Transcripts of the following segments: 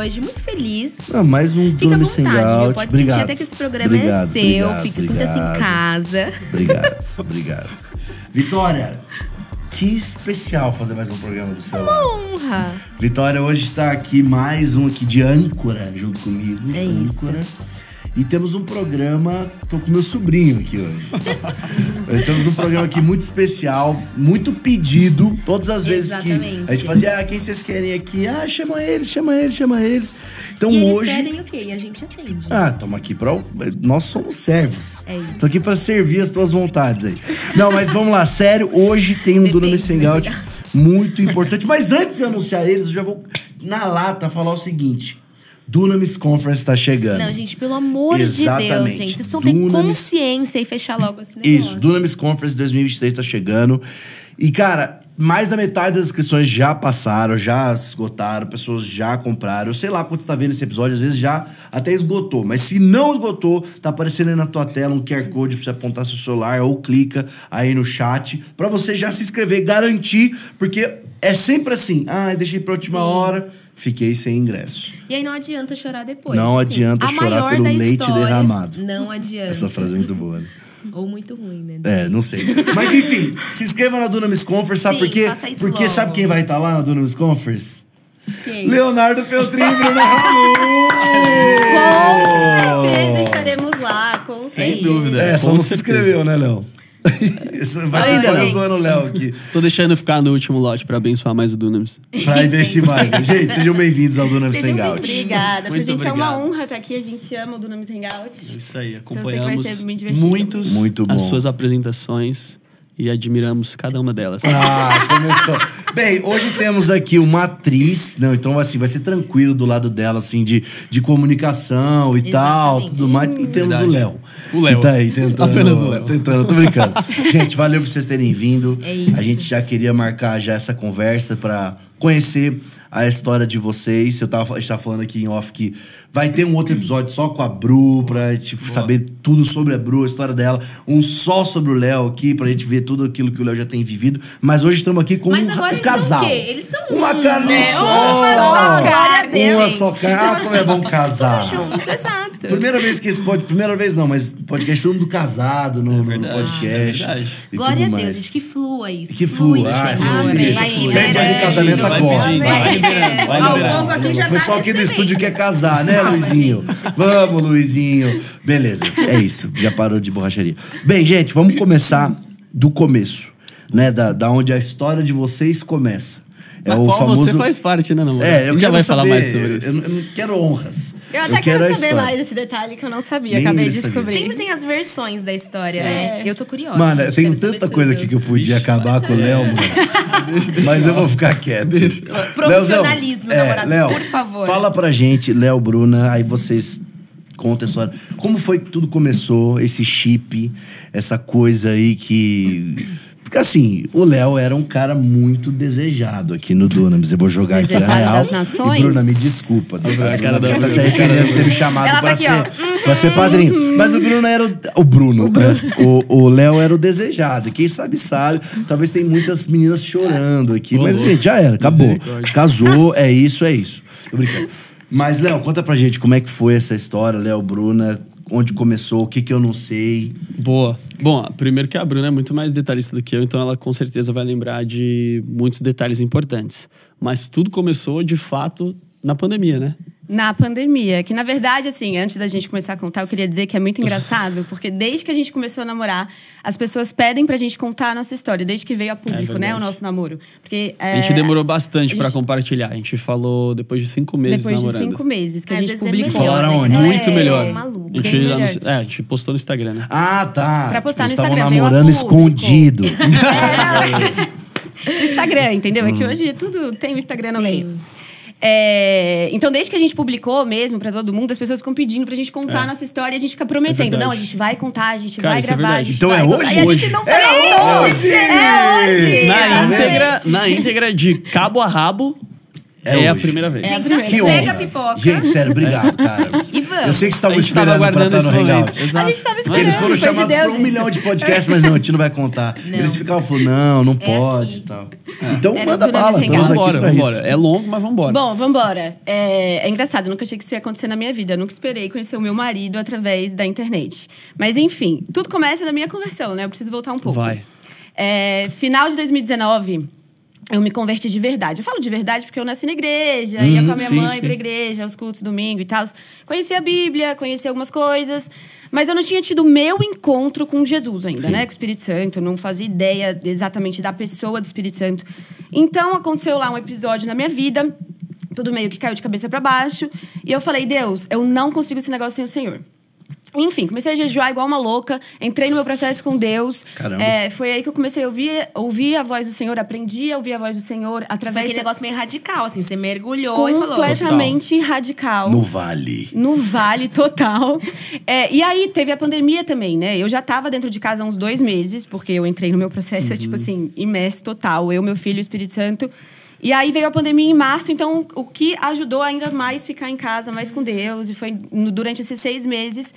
hoje, muito feliz. Mais um Fica à Dunamis vontade, Hangout. viu? Pode Obrigado. sentir até que esse programa é seu. Sinta-se em casa. Obrigado. Vitória, que especial fazer mais um programa do seu lado. Honra. Vitória hoje tá aqui, mais um aqui de âncora junto comigo. É isso. E temos um programa, tô com meu sobrinho aqui hoje. Nós temos um programa aqui muito especial, muito pedido. Todas as vezes que a gente fazia, quem vocês querem aqui? Chama eles. Então e hoje... eles pedem o quê? E a gente atende. Estamos aqui nós somos servos. É isso. Tô aqui pra servir as tuas vontades aí. Não, mas vamos lá, sério, hoje tem um Dunamis Hangout muito importante. Mas antes de anunciar eles, eu já vou na lata falar o seguinte... Dunamis Conference tá chegando. Não, gente, pelo amor de Deus, gente. Vocês precisam ter consciência e fechar logo esse negócio. Isso, Dunamis Conference 2023 tá chegando. E, cara, mais da metade das inscrições já passaram, já se esgotaram, pessoas já compraram. Eu sei lá quando você tá vendo esse episódio, às vezes já até esgotou. Mas se não esgotou, tá aparecendo aí na tua tela um QR Code pra você apontar seu celular ou clica aí no chat pra você já se inscrever, garantir, porque é sempre assim. Deixei pra última hora... Fiquei sem ingresso. E aí não adianta chorar depois. Não adianta chorar pelo leite derramado. Não adianta. Essa frase é muito boa, né? Ou muito ruim, né? Não sei. Mas enfim, se inscreva na Dunamis Conference, sabe por quê? Porque logo. Sabe quem vai estar lá na Dunamis Conference? Quem? Leonardo Peltrin e Bruna Ramu! Com certeza estaremos lá, com certeza. Sem dúvida. Só não se inscreveu, né, Léo? Vai ser só eu zoando o Léo aqui. Tô deixando ficar no último lote pra abençoar mais o Dunamis. Pra investir mais, né? Gente, sejam bem-vindos ao Dunamis Hangout. Obrigada. Pra gente obrigado. é uma honra estar aqui. A gente ama o Dunamis Hangout. Isso aí, Então eu acompanhamos sei que vai ser muito divertido. Muito bom. as suas apresentações e admiramos cada uma delas. Começou. Bem, hoje temos aqui uma atriz, então assim, vai ser tranquilo do lado dela, assim, de comunicação e tal, tudo mais. E temos o Léo. O Léo. Que tá aí tentando. Apenas o Léo. Tô brincando. Gente, valeu por vocês terem vindo. É isso. A gente já queria marcar já essa conversa pra conhecer a história de vocês. A gente tava falando aqui em off que vai ter um outro episódio só com a Bru, pra gente saber tudo sobre a Bru, a história dela. Um só sobre o Léo aqui, pra gente ver tudo aquilo que o Léo já tem vivido. Mas hoje estamos aqui com um casal. São o quê? Eles são uma carne só. Uma só cara. Como é bom casar. Junto, exato. Primeira vez que primeira vez não, mas podcast todo mundo casado no podcast. E glória a tudo Deus, mais. gente, que flua isso. Que flua. Pede ali casamento agora. O pessoal aqui do estúdio quer casar, né, Luizinho? Vamos, Luizinho. Beleza, é isso. Já parou de borracharia. Bem, gente, vamos começar do começo, né? Da onde a história de vocês começa. Da qual você faz parte, né, namorado? Eu já quero vai saber, falar mais sobre isso. Eu não quero honras. Eu até quero saber mais desse detalhe que eu não sabia. Acabei de descobrir. Sempre tem as versões da história, né? Eu tô curiosa. Mano, eu tenho tanta coisa aqui que eu podia acabar com o Léo, mano. Mas eu vou ficar quieto. Profissionalismo, namorado, Léo, por favor. Fala pra gente, Léo, Bruna, aí vocês contam a história. Como foi que tudo começou, esse chip, essa coisa aí que... Porque assim, o Léo era um cara muito desejado aqui no Dunamis. Eu vou jogar aqui a real. E Bruna, me desculpa. A cara da se arrependendo de ter me chamado pra ser padrinho. Mas o Bruno era o Bruno. O Léo era o desejado. E quem sabe. Talvez tem muitas meninas chorando aqui. Mas, gente, já era. Acabou. Casou, é isso. Tô brincando. Mas, Léo, conta pra gente como é que foi essa história, Léo, Bruna. Onde começou, o que eu não sei. Boa. Bom, primeiro que a Bruna é muito mais detalhista do que eu, então ela com certeza vai lembrar de muitos detalhes importantes. Mas tudo começou, de fato, na pandemia, né? Na pandemia, que na verdade, assim, antes da gente começar a contar, eu queria dizer que é muito engraçado, porque desde que a gente começou a namorar, as pessoas pedem pra gente contar a nossa história, desde que veio a público, né, o nosso namoro. Porque, a gente demorou bastante pra compartilhar. A gente falou depois de 5 meses namorando. Depois de 5 meses que a gente publicou. Falaram onde? Muito melhor. Maluco. A gente postou no Instagram, né? Tá. Pra postar no Estavam Instagram, namorando escondido. Instagram, entendeu? É que hoje tudo tem o Instagram no meio. Então, desde que a gente publicou mesmo pra todo mundo, as pessoas ficam pedindo pra gente contar a nossa história e a gente fica prometendo. Não, a gente vai contar, a gente vai gravar, a gente então vai... é hoje? Aí a gente não fez. É hoje! É hoje! Na íntegra, de cabo a rabo, É a primeira vez. É a primeira. Que Pega a honra. pipoca. Gente, sério, obrigado, cara. E vamos. Eu sei que vocês estavam A gente tava esperando pra aguardando estar no esse momento. Hangout. Exato. A gente tava Porque esperando. eles foram foi de chamados Deus pra 1 isso. milhão de podcasts, mas não, a gente não vai contar. Não. Eles ficavam falando, não pode e tal. Então Era manda do bala, Hangout. estamos aqui Vambora, pra vambora. isso. É longo, mas vambora. Bom, vambora. É engraçado, eu nunca achei que isso ia acontecer na minha vida. Eu nunca esperei conhecer o meu marido através da internet. Mas enfim, tudo começa da minha conversão, né? Eu preciso voltar um pouco. Vai. Final de 2019, eu me converti de verdade. Eu falo de verdade porque eu nasci na igreja, ia com a minha mãe pra igreja, aos cultos, domingo e tal. Conheci a Bíblia, conheci algumas coisas, mas eu não tinha tido o meu encontro com Jesus ainda, né? Com o Espírito Santo, eu não fazia ideia exatamente da pessoa do Espírito Santo. Então, aconteceu lá um episódio na minha vida, tudo meio que caiu de cabeça pra baixo, e eu falei, Deus, eu não consigo esse negócio sem o Senhor. Enfim, comecei a jejuar igual uma louca, entrei no meu processo com Deus. Caramba. Foi aí que eu comecei a ouvir a voz do Senhor, aprendi a ouvir a voz do Senhor Foi através aquele negócio meio radical, assim. Você mergulhou e falou. completamente radical. No vale. No vale total. E aí, teve a pandemia também, né? Eu já tava dentro de casa há uns 2 meses, porque eu entrei no meu processo, tipo assim, imerso total. Eu, meu filho e o Espírito Santo. E aí veio a pandemia em março, então o que ajudou ainda mais ficar em casa, mais com Deus. E foi durante esses 6 meses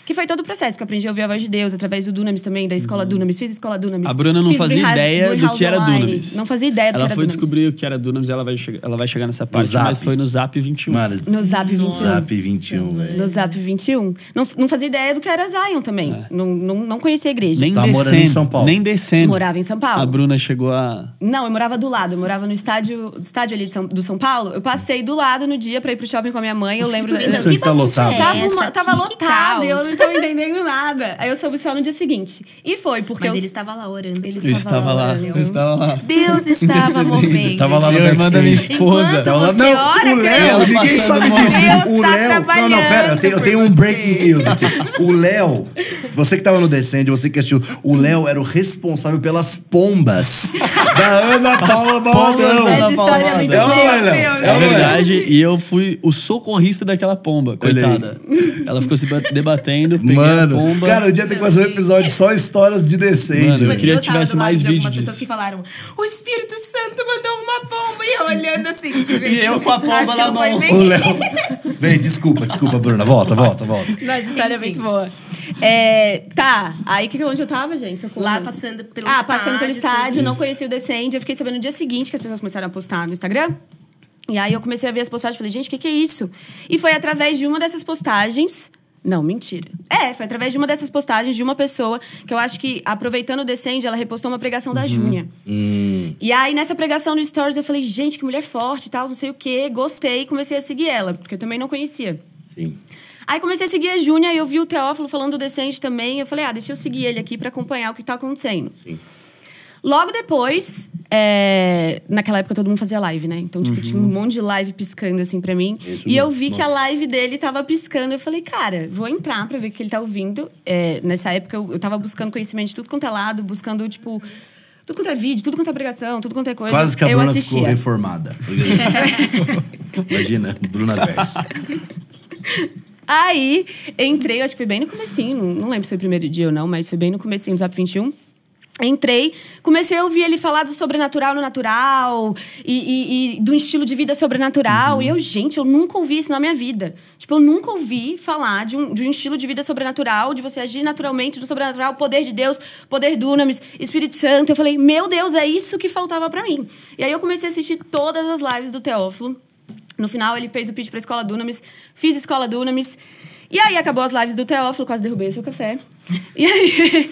que foi todo o processo que eu aprendi a ouvir a voz de Deus, através do Dunamis também, da escola Dunamis. Fiz escola Dunamis. A Bruna não Fiz fazia ideia do que era Online. Dunamis. Não fazia ideia do que Ela era foi Dunamis. descobrir o que era Dunamis e ela vai chegar nessa parte, Zap. mas foi no Zap 21. Mano, No Zap 21. Zap 21, velho. No Zap 21. Não fazia ideia do que era Zion também. Não conhecia a igreja. Nem Tá descendo, morando em São Paulo. Nem descendo. Morava em São Paulo. A Bruna chegou a... Não, eu morava do lado. Eu morava no estádio ali do São Paulo. Eu passei do lado no dia pra ir pro shopping com a minha mãe. Eu lembro... Isso aí tá lotado. Tava lotado e eu não tava entendendo nada. Aí eu soube só no dia seguinte. E foi, porque Mas eu... ele estava lá orando. Eu estava lá. Deus estava movendo. Tava lá no A irmã da minha backstage. esposa. Enquanto Tava lá, você não, ora, o Léo, ela ninguém passando sabe mal. disso. Deus O tá Léo, não, pera, eu trabalhando tenho um por breaking você. news aqui. O Léo, você que tava no Descende, você que assistiu, o Léo era o responsável pelas pombas da Ana Paula Baladão. Essa história é muito É ou não é, boa. Léo? Meu É ou É não é? verdade, e eu fui o socorrista daquela pomba, Olha aí. coitada. Ela ficou se debatendo, peguei a Mano, pomba. cara, eu tinha que fazer um episódio só histórias de Descende. Mano, eu queria que tava tivesse do lado mais de vídeo algumas disso. pessoas que falaram: o Espírito Santo mandou uma pomba. E eu olhando assim. E eu com a pomba Acho que na não foi mão. bem O Léo. Vem, desculpa, Bruna. Volta. Mas a história é muito boa. Tá, aí onde eu tava, gente? Socorro. Lá passando pelo Passando pelo estádio, tudo. não conhecia o Descende. Eu fiquei sabendo no dia seguinte que as pessoas começaram a postar no Instagram. E aí eu comecei a ver as postagens e falei, gente, o que é isso? E foi através de uma dessas postagens... Não, mentira. Foi através de uma dessas postagens de uma pessoa que eu acho que, aproveitando o Descende, ela repostou uma pregação da Júnia. E aí, nessa pregação no Stories, eu falei, gente, que mulher forte e tal, não sei o quê. Gostei e comecei a seguir ela, porque eu também não conhecia. Sim. Aí comecei a seguir a Júnia e eu vi o Teófilo falando do Descende também. Eu falei, deixa eu seguir ele aqui pra acompanhar o que tá acontecendo. Sim. Logo depois, naquela época todo mundo fazia live, né? Então, tipo, tinha um monte de live piscando, assim, pra mim. Isso E eu mesmo. vi que a Nossa. live dele tava piscando. Eu falei, cara, vou entrar pra ver o que ele tá ouvindo. Nessa época, eu tava buscando conhecimento de tudo quanto é lado, buscando, tipo... Tudo quanto é vídeo, tudo quanto é pregação, tudo quanto é coisa. Quase que a eu Bruna assistia. ficou reformada. Imagina, Bruna Verso. Aí, entrei, acho que foi bem no comecinho, não lembro se foi o primeiro dia ou não, mas foi bem no comecinho do Zap 21. Entrei, comecei a ouvir ele falar do sobrenatural no natural e do estilo de vida sobrenatural. E eu, gente, eu nunca ouvi isso na minha vida. Tipo, eu nunca ouvi falar de um estilo de vida sobrenatural, de você agir naturalmente do sobrenatural, poder de Deus, poder Dunamis, Espírito Santo. Eu falei, meu Deus, é isso que faltava pra mim. E aí eu comecei a assistir todas as lives do Teófilo. No final, ele fez o pitch pra Escola Dunamis, fiz Escola Dunamis. E aí, acabou as lives do Teófilo, quase derrubei o seu café. E aí,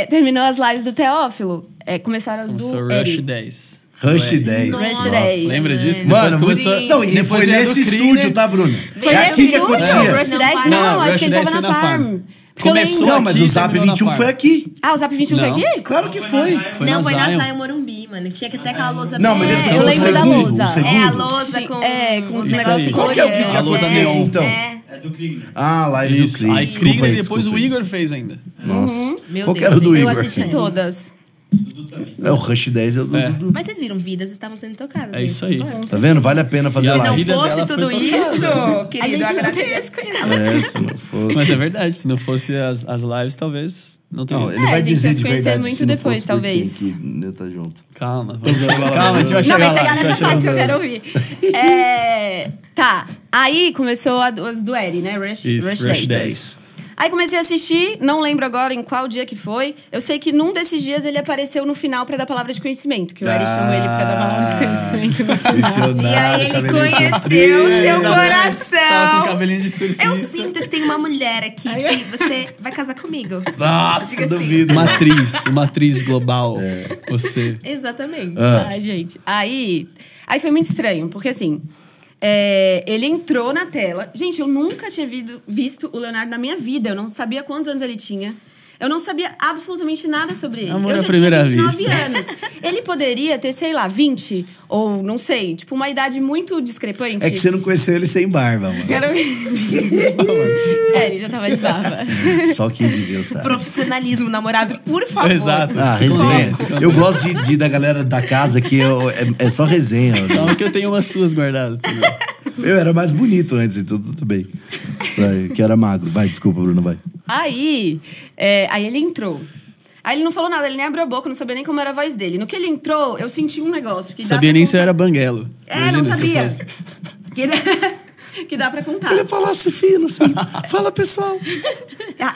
terminou as lives do Teófilo, começaram as do Rush Eric. 10. Rush 10. Rush Nossa. 10. Lembra disso? Mano, Depois começou- não, e depois foi veio a do nesse Krieger. estúdio, tá, Bruna? Foi É nesse aqui que estúdio? acontecia. Rush 10? Não, Não, acho Rush que ele 10 tava foi na na Farm. Farm. Porque eu Começou lembro- Não, mas aqui, o Zap terminou na 21 Farm. foi aqui. o Zap 21 Não. foi aqui? Claro que foi. Foi Não, na foi na Zion. Zion Morumbi, mano. Tinha que ter aquela lousa Não, mas esse eu foi o lembro da segundo. lousa. O segundo. É a lousa com... com os Isso negócios aí. Qual que é o que tinha A lousa acontecido aqui, neon. então? É do Krieger. Ah, live do Isso. Krieger. Aí Desculpa Krieger aí, e depois desculpa o aí. Igor fez ainda. Nossa. Meu Qual que Deus, era o do gente. Eu Igor? assisti todas. É, o Rush 10 é o Dudu. Mas vocês viram, vidas estavam sendo tocadas. É isso aí. Tá vendo? Vale a pena fazer live. Se não fosse tudo isso, querido, eu agradeço. Se não fosse... Mas é verdade, se não fosse as lives, talvez não teria. Não, ele vai dizer de verdade muito se depois, não talvez. que tá junto. Calma, calma, a gente vai chegar lá. Não, vai lá. chegar nessa parte que eu quero ouvir. Tá, aí começou as do Eri, né? Rush 10. Aí comecei a assistir, não lembro agora em qual dia que foi. Eu sei que num desses dias ele apareceu no final pra dar palavra de conhecimento. Que o Eri chamou ele pra dar palavra de conhecimento. E aí ele conheceu o seu coração. Tava com cabelinho de surfista. Eu sinto que tem uma mulher aqui que você vai casar comigo. Nossa, duvido. Uma atriz global. Você. Exatamente. Ai, gente. Aí foi muito estranho, porque assim... ele entrou na tela. Gente, eu nunca tinha visto o Leonardo na minha vida. Eu não sabia quantos anos ele tinha. Eu não sabia absolutamente nada sobre ele. Amor eu à já primeira tinha 29 vista. anos. Ele poderia ter, sei lá, 20 ou não sei, tipo uma idade muito discrepante. É que você não conheceu ele sem barba, mano. Ele já tava de barba. Só quem viveu sabe. Profissionalismo, namorado, por favor. Exato. Resenha. Eu gosto da galera da casa que é só resenha. Calma que eu tenho umas suas guardadas. Eu era mais bonito antes, então tudo bem. Que era magro. Vai, desculpa, Bruno, vai. Aí ele entrou. Aí ele não falou nada, ele nem abriu a boca, não sabia nem como era a voz dele. No que ele entrou, eu senti um negócio. Que sabia nem se eu era banguelo. Não sabia. Que dá pra contar. Ele falasse fino, assim. Fala, pessoal.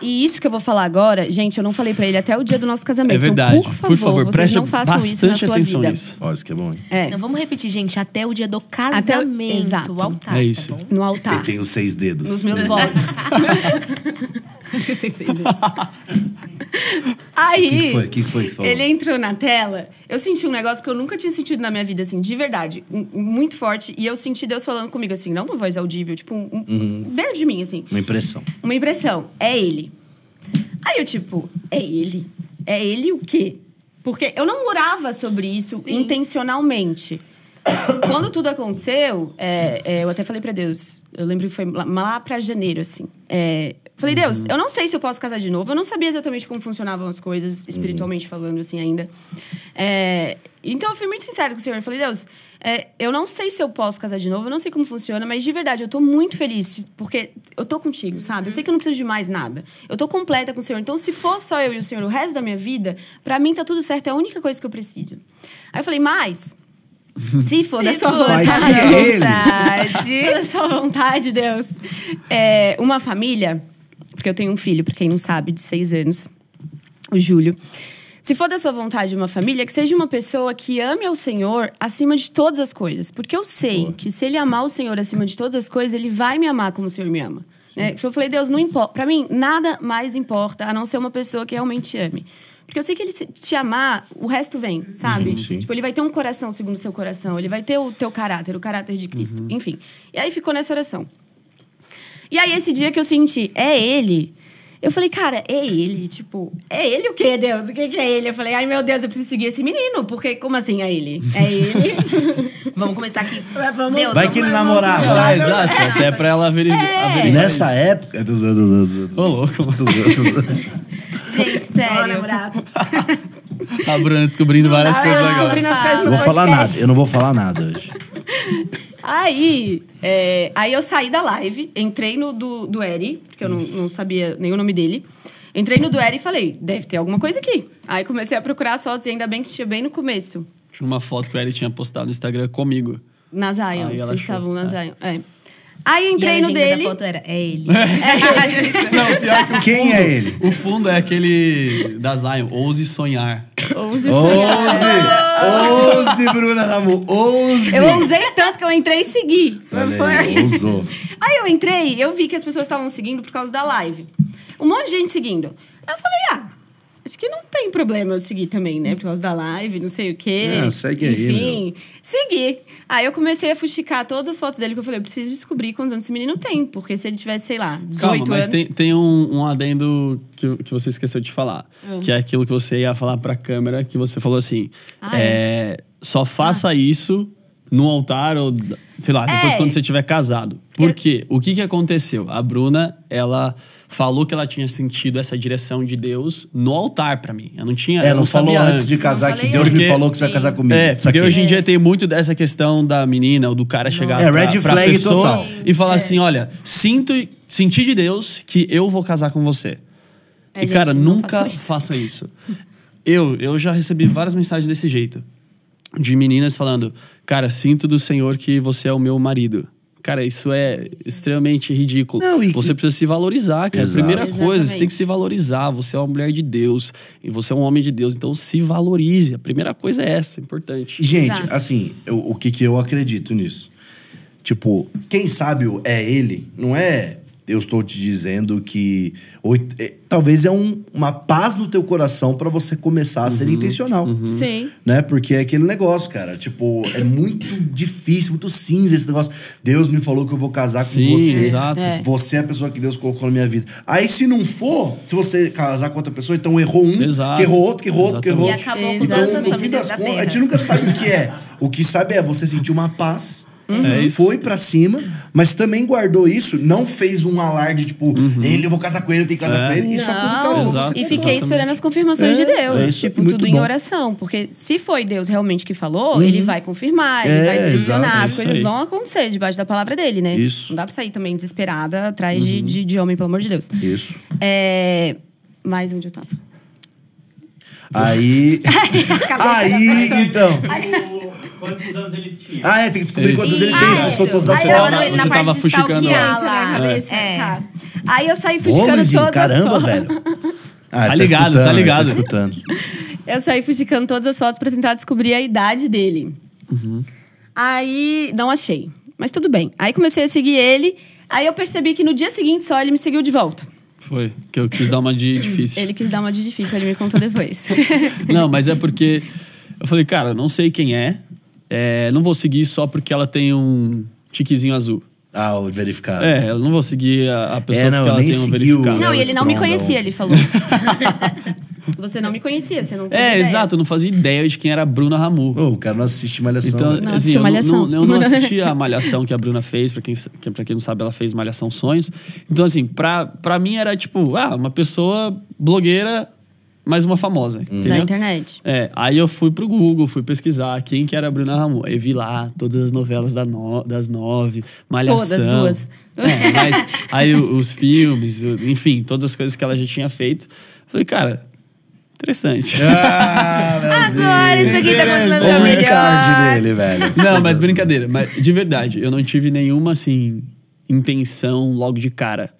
E isso que eu vou falar agora, gente, eu não falei pra ele até o dia do nosso casamento. É verdade. Então, por favor, vocês não façam isso na sua vida. Ó, isso que é bom, hein? Não, vamos repetir, gente, até o dia do casamento. Exato. O altar. É isso. Tá no altar. Ele tem os 6 dedos. Nos meus votos. Aí, o que foi que você falou? Ele entrou na tela, eu senti um negócio que eu nunca tinha sentido na minha vida, assim, de verdade, muito forte. E eu senti Deus falando comigo, assim, não uma voz audível, tipo, dentro de mim, assim. Uma impressão. Uma impressão. É ele. Aí eu, tipo, é ele? É ele o quê? Porque eu não orava sobre isso intencionalmente. Quando tudo aconteceu, eu até falei pra Deus, eu lembro que foi lá pra janeiro, assim. Falei, Deus, eu não sei se eu posso casar de novo. Eu não sabia exatamente como funcionavam as coisas, espiritualmente falando, assim, ainda. Então, eu fui muito sincera com o Senhor. Eu falei, Deus, eu não sei se eu posso casar de novo. Eu não sei como funciona, mas de verdade, eu tô muito feliz. Porque eu tô contigo, sabe? Eu sei que eu não preciso de mais nada. Eu tô completa com o Senhor. Então, se for só eu e o Senhor o resto da minha vida, pra mim tá tudo certo. É a única coisa que eu preciso. Aí eu falei, mas... Se for da sua vontade, se for da sua vontade, Deus. Uma família, porque eu tenho um filho, pra quem não sabe, de 6 anos, o Júlio. Se for da sua vontade uma família, que seja uma pessoa que ame ao Senhor acima de todas as coisas. Porque eu sei que se ele amar o Senhor acima de todas as coisas, ele vai me amar como o Senhor me ama. Né? Eu falei, Deus, não importa. Pra mim, nada mais importa a não ser uma pessoa que realmente ame. Porque eu sei que ele te amar, o resto vem, sabe? Sim. Tipo, ele vai ter um coração segundo o seu coração. Ele vai ter o teu caráter, o caráter de Cristo. Enfim. E aí ficou nessa oração. E aí, esse dia que eu senti, é ele. Eu falei, cara, é ele? Tipo, é ele o quê, Deus? O que é ele? Eu falei, ai, meu Deus, eu preciso seguir esse menino. Porque, como assim é ele? É ele? Vamos começar aqui. Deus, vai que ele namorava. Exato, até pra ela averiguar. E nessa época... Ô, louco. Gente, sério. A Bruna descobrindo várias coisas agora. Eu não vou falar nada hoje. Aí eu saí da live, entrei no do Eri, porque eu não sabia nem o nome dele. Entrei no do Eri e falei, deve ter alguma coisa aqui. Aí comecei a procurar as fotos e ainda bem que tinha bem no começo. Tinha uma foto que o Eri tinha postado no Instagram comigo. Na Zion, vocês estavam na Zion. Aí entrei no dele. Da foto era, é ele. Não, pior que quem é ele? O fundo é aquele da Zion, Ouse Sonhar. Ouse Sonhar. Ouse, Bruna Ramu, ouse. Eu ousei tanto que eu entrei e segui. Ousou. Aí eu entrei, eu vi que as pessoas estavam seguindo por causa da live. Um monte de gente seguindo. Aí eu falei, acho que não tem problema eu seguir também, né? Por causa da live, não sei o quê. Segue aí, enfim, segui. Aí eu comecei a fuxicar todas as fotos dele, que eu falei, eu preciso descobrir quantos anos esse menino tem. Porque se ele tivesse, sei lá, 18 mas anos... tem um adendo que você esqueceu de falar. Que é aquilo que você ia falar pra câmera, que você falou assim. Só faça isso no altar ou, sei lá, depois quando você tiver casado. Por quê? O que aconteceu? A Bruna, ela falou que ela tinha sentido essa direção de Deus no altar pra mim. Eu não tinha... Ela não falou antes de casar que Deus me falou que você vai casar comigo. Porque hoje em dia tem muito dessa questão da menina ou do cara chegar pra pessoa total. E falar assim, olha, senti de Deus que eu vou casar com você. E cara, nunca faça isso. Eu já recebi várias mensagens desse jeito. De meninas falando, cara, sinto do Senhor que você é o meu marido. Cara, isso é extremamente ridículo. Você precisa se valorizar, cara. Exato. Primeira coisa, você tem que se valorizar. Você é uma mulher de Deus e você é um homem de Deus. Então, se valorize. A primeira coisa é essa, importante. Gente, assim, o que eu acredito nisso? Tipo, quem sabe é ele, não é... Eu estou te dizendo que talvez é uma paz no teu coração para você começar a ser intencional. Sim. Né? Porque é aquele negócio, cara. Tipo, é muito difícil, muito cinza esse negócio. Deus me falou que eu vou casar com você. Exato. Você é a pessoa que Deus colocou na minha vida. Aí, se não for, se você casar com outra pessoa, então errou um, que errou outro, que errou outro, que errou outro. E acabou com todas as famílias da terra. A gente nunca sabe o que é. O que sabe é você sentir uma paz... Foi pra cima, mas também guardou isso, não fez um alarde, tipo, eu vou casar com ele, eu tenho que casar com ele. E só quando casou, e fiquei esperando as confirmações de Deus. Tipo, tudo em oração. Porque se foi Deus realmente que falou, ele vai confirmar, ele vai direcionar. As coisas vão acontecer debaixo da palavra dele, né? Isso. Não dá pra sair também desesperada atrás de homem, pelo amor de Deus. Isso. Mais onde eu tava? Aí, então... Quantos anos ele tinha? Tem que descobrir quantos anos ele tem. Soltou todas as fotos. Você tava fuxicando Aí eu saí fuxicando todas as caramba, fotos. velho. Tá ligado. Tá escutando. Eu saí fuxicando todas as fotos pra tentar descobrir a idade dele. Aí, não achei. Mas tudo bem. Aí comecei a seguir ele. Aí eu percebi que no dia seguinte só ele me seguiu de volta. Foi, que eu quis dar uma de difícil. Ele quis dar uma de difícil, ele me contou depois. Não, mas é porque... Eu falei, cara, não sei quem não vou seguir só porque ela tem um tiquezinho azul. O verificado. Eu não vou seguir a pessoa porque ela tem um verificado. Não, e ele não me conhecia, ele falou. Você não me conhecia, você não fazia ideia. Exato, eu não fazia ideia de quem era a Bruna Ramu. O cara não assiste Malhação. Então, assim, eu não assisti a Malhação que a Bruna fez, pra quem não sabe, ela fez Malhação Sonhos. Então, assim, pra mim era tipo, uma pessoa blogueira, mas uma famosa, entendeu? Da internet. Aí eu fui pro Google, fui pesquisar quem que era a Bruna Ramu. Aí vi lá todas as novelas das 9, Malhação. Todas, duas. Mas aí os filmes, enfim, todas as coisas que ela já tinha feito. Falei, cara, interessante. Agora isso aqui tá começando a melhor. O card dele, velho. Não, mas brincadeira. Mas de verdade, eu não tive nenhuma, assim, intenção logo de cara.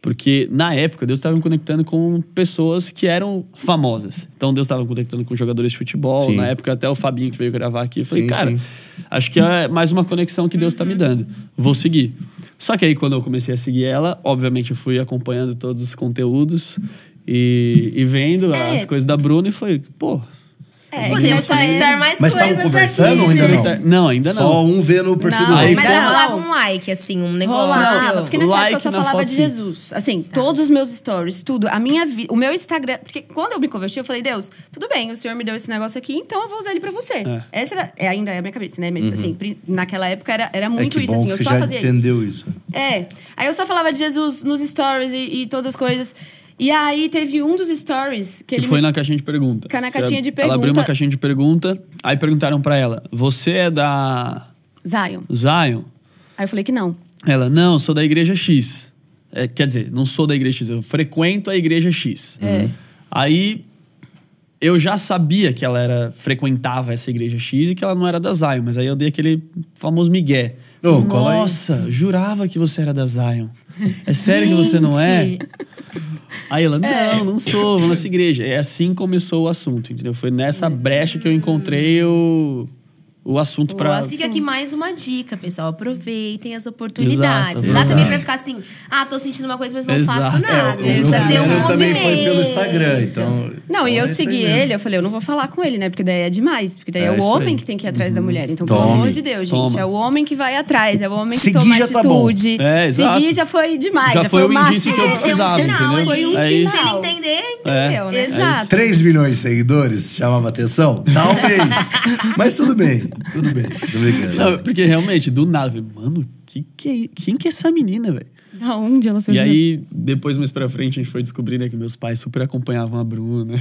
Porque, na época, Deus estava me conectando com pessoas que eram famosas. Então, Deus estava me conectando com jogadores de futebol. Sim. Na época, até o Fabinho que veio gravar aqui. Eu falei, acho que é mais uma conexão que Deus está me dando. Vou seguir. Só que aí, quando eu comecei a seguir ela, obviamente, eu fui acompanhando todos os conteúdos e vendo as coisas da Bruna. E foi, podemos conectar mais mas coisas. Mas estavam conversando ou ainda não? Não, ainda não. Só um vê no perfil do outro. Mas já rolava um like, assim, um negócio. Rolava, porque nessa like época eu só falava de Jesus. Assim, todos os meus stories, tudo. A minha vida, o meu Instagram... Porque quando eu me converti, eu falei, Deus, tudo bem, o Senhor me deu esse negócio aqui, então eu vou usar ele pra você. Essa ainda é a minha cabeça, né? Mas, assim, naquela época era muito isso, assim. Eu só fazia isso. Você já entendeu isso. Aí eu só falava de Jesus nos stories e todas as coisas... E aí teve um dos stories que ele foi na caixinha de pergunta. Na caixinha de pergunta. Ela abriu uma caixinha de pergunta, aí perguntaram pra ela, você é da... Zion? Aí eu falei que não. Ela, não, sou da igreja X. Quer dizer, não sou da igreja X, eu frequento a igreja X. Aí eu já sabia que ela frequentava essa igreja X e que ela não era da Zion, mas aí eu dei aquele famoso migué. Nossa, jurava que você era da Zion. É sério que você não é? Aí ela, não sou, vou nessa igreja. É assim começou o assunto, entendeu? Foi nessa brecha que eu encontrei o assunto pra... Fica aqui mais uma dica, pessoal. Aproveitem as oportunidades. Exato, não dá também pra ficar assim, tô sentindo uma coisa, mas não faço nada. O meu também foi pelo Instagram, então... Não, e eu segui ele, eu falei, eu não vou falar com ele, né? Porque daí é demais. Porque daí é o homem que tem que ir atrás da mulher. Então, pelo amor de Deus, gente. É o homem que vai atrás, é o homem que toma atitude. Seguir já foi demais. Já foi o indício que eu precisava, entendeu? Foi um sinal. Se ele entender, entendeu, né? Exato. 3 milhões de seguidores chamava atenção? Talvez. Mas tudo bem. Tudo bem, tô brincando. Não, porque realmente, do nada, mano, quem que é essa menina, velho? Da onde ela surgiu? E aí, depois, mais pra frente, a gente foi descobrir, né, que meus pais super acompanhavam a Bruna.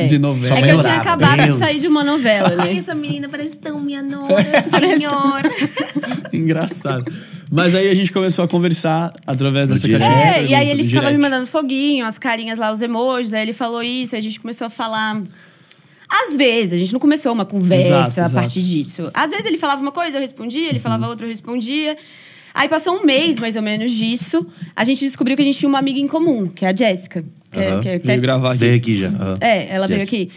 De novela. É que eu tinha acabado de sair de uma novela, né? Ai, essa menina parece tão minha nora, senhora. Engraçado. Mas aí a gente começou a conversar através dessa caixinha. E aí ele ficava me mandando foguinho, as carinhas lá, os emojis. Aí ele falou isso, aí a gente começou a falar... Às vezes, a gente não começou uma conversa a partir disso. Às vezes ele falava uma coisa, eu respondia. Ele falava outra, eu respondia. Aí passou um mês, mais ou menos, disso. A gente descobriu que a gente tinha uma amiga em comum, que é a Jéssica. Veio gravar aqui. Veio aqui já. Ela veio aqui.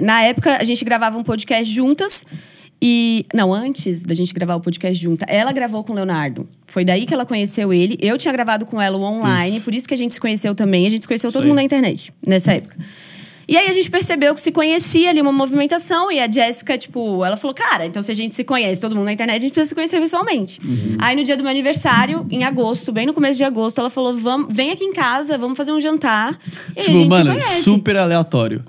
Na época, a gente gravava um podcast juntas. Não, antes da gente gravar o podcast junta, ela gravou com o Leonardo. Foi daí que ela conheceu ele. Eu tinha gravado com ela o online, por isso que a gente se conheceu também. A gente se conheceu todo mundo na internet, nessa época. E aí a gente percebeu que se conhecia ali uma movimentação. E a Jéssica, tipo, ela falou, cara, então se a gente se conhece, todo mundo na internet, a gente precisa se conhecer pessoalmente. Aí no dia do meu aniversário, em agosto, bem no começo de agosto, ela falou, vem aqui em casa, vamos fazer um jantar. E tipo, a gente mano, se conhece. super aleatório.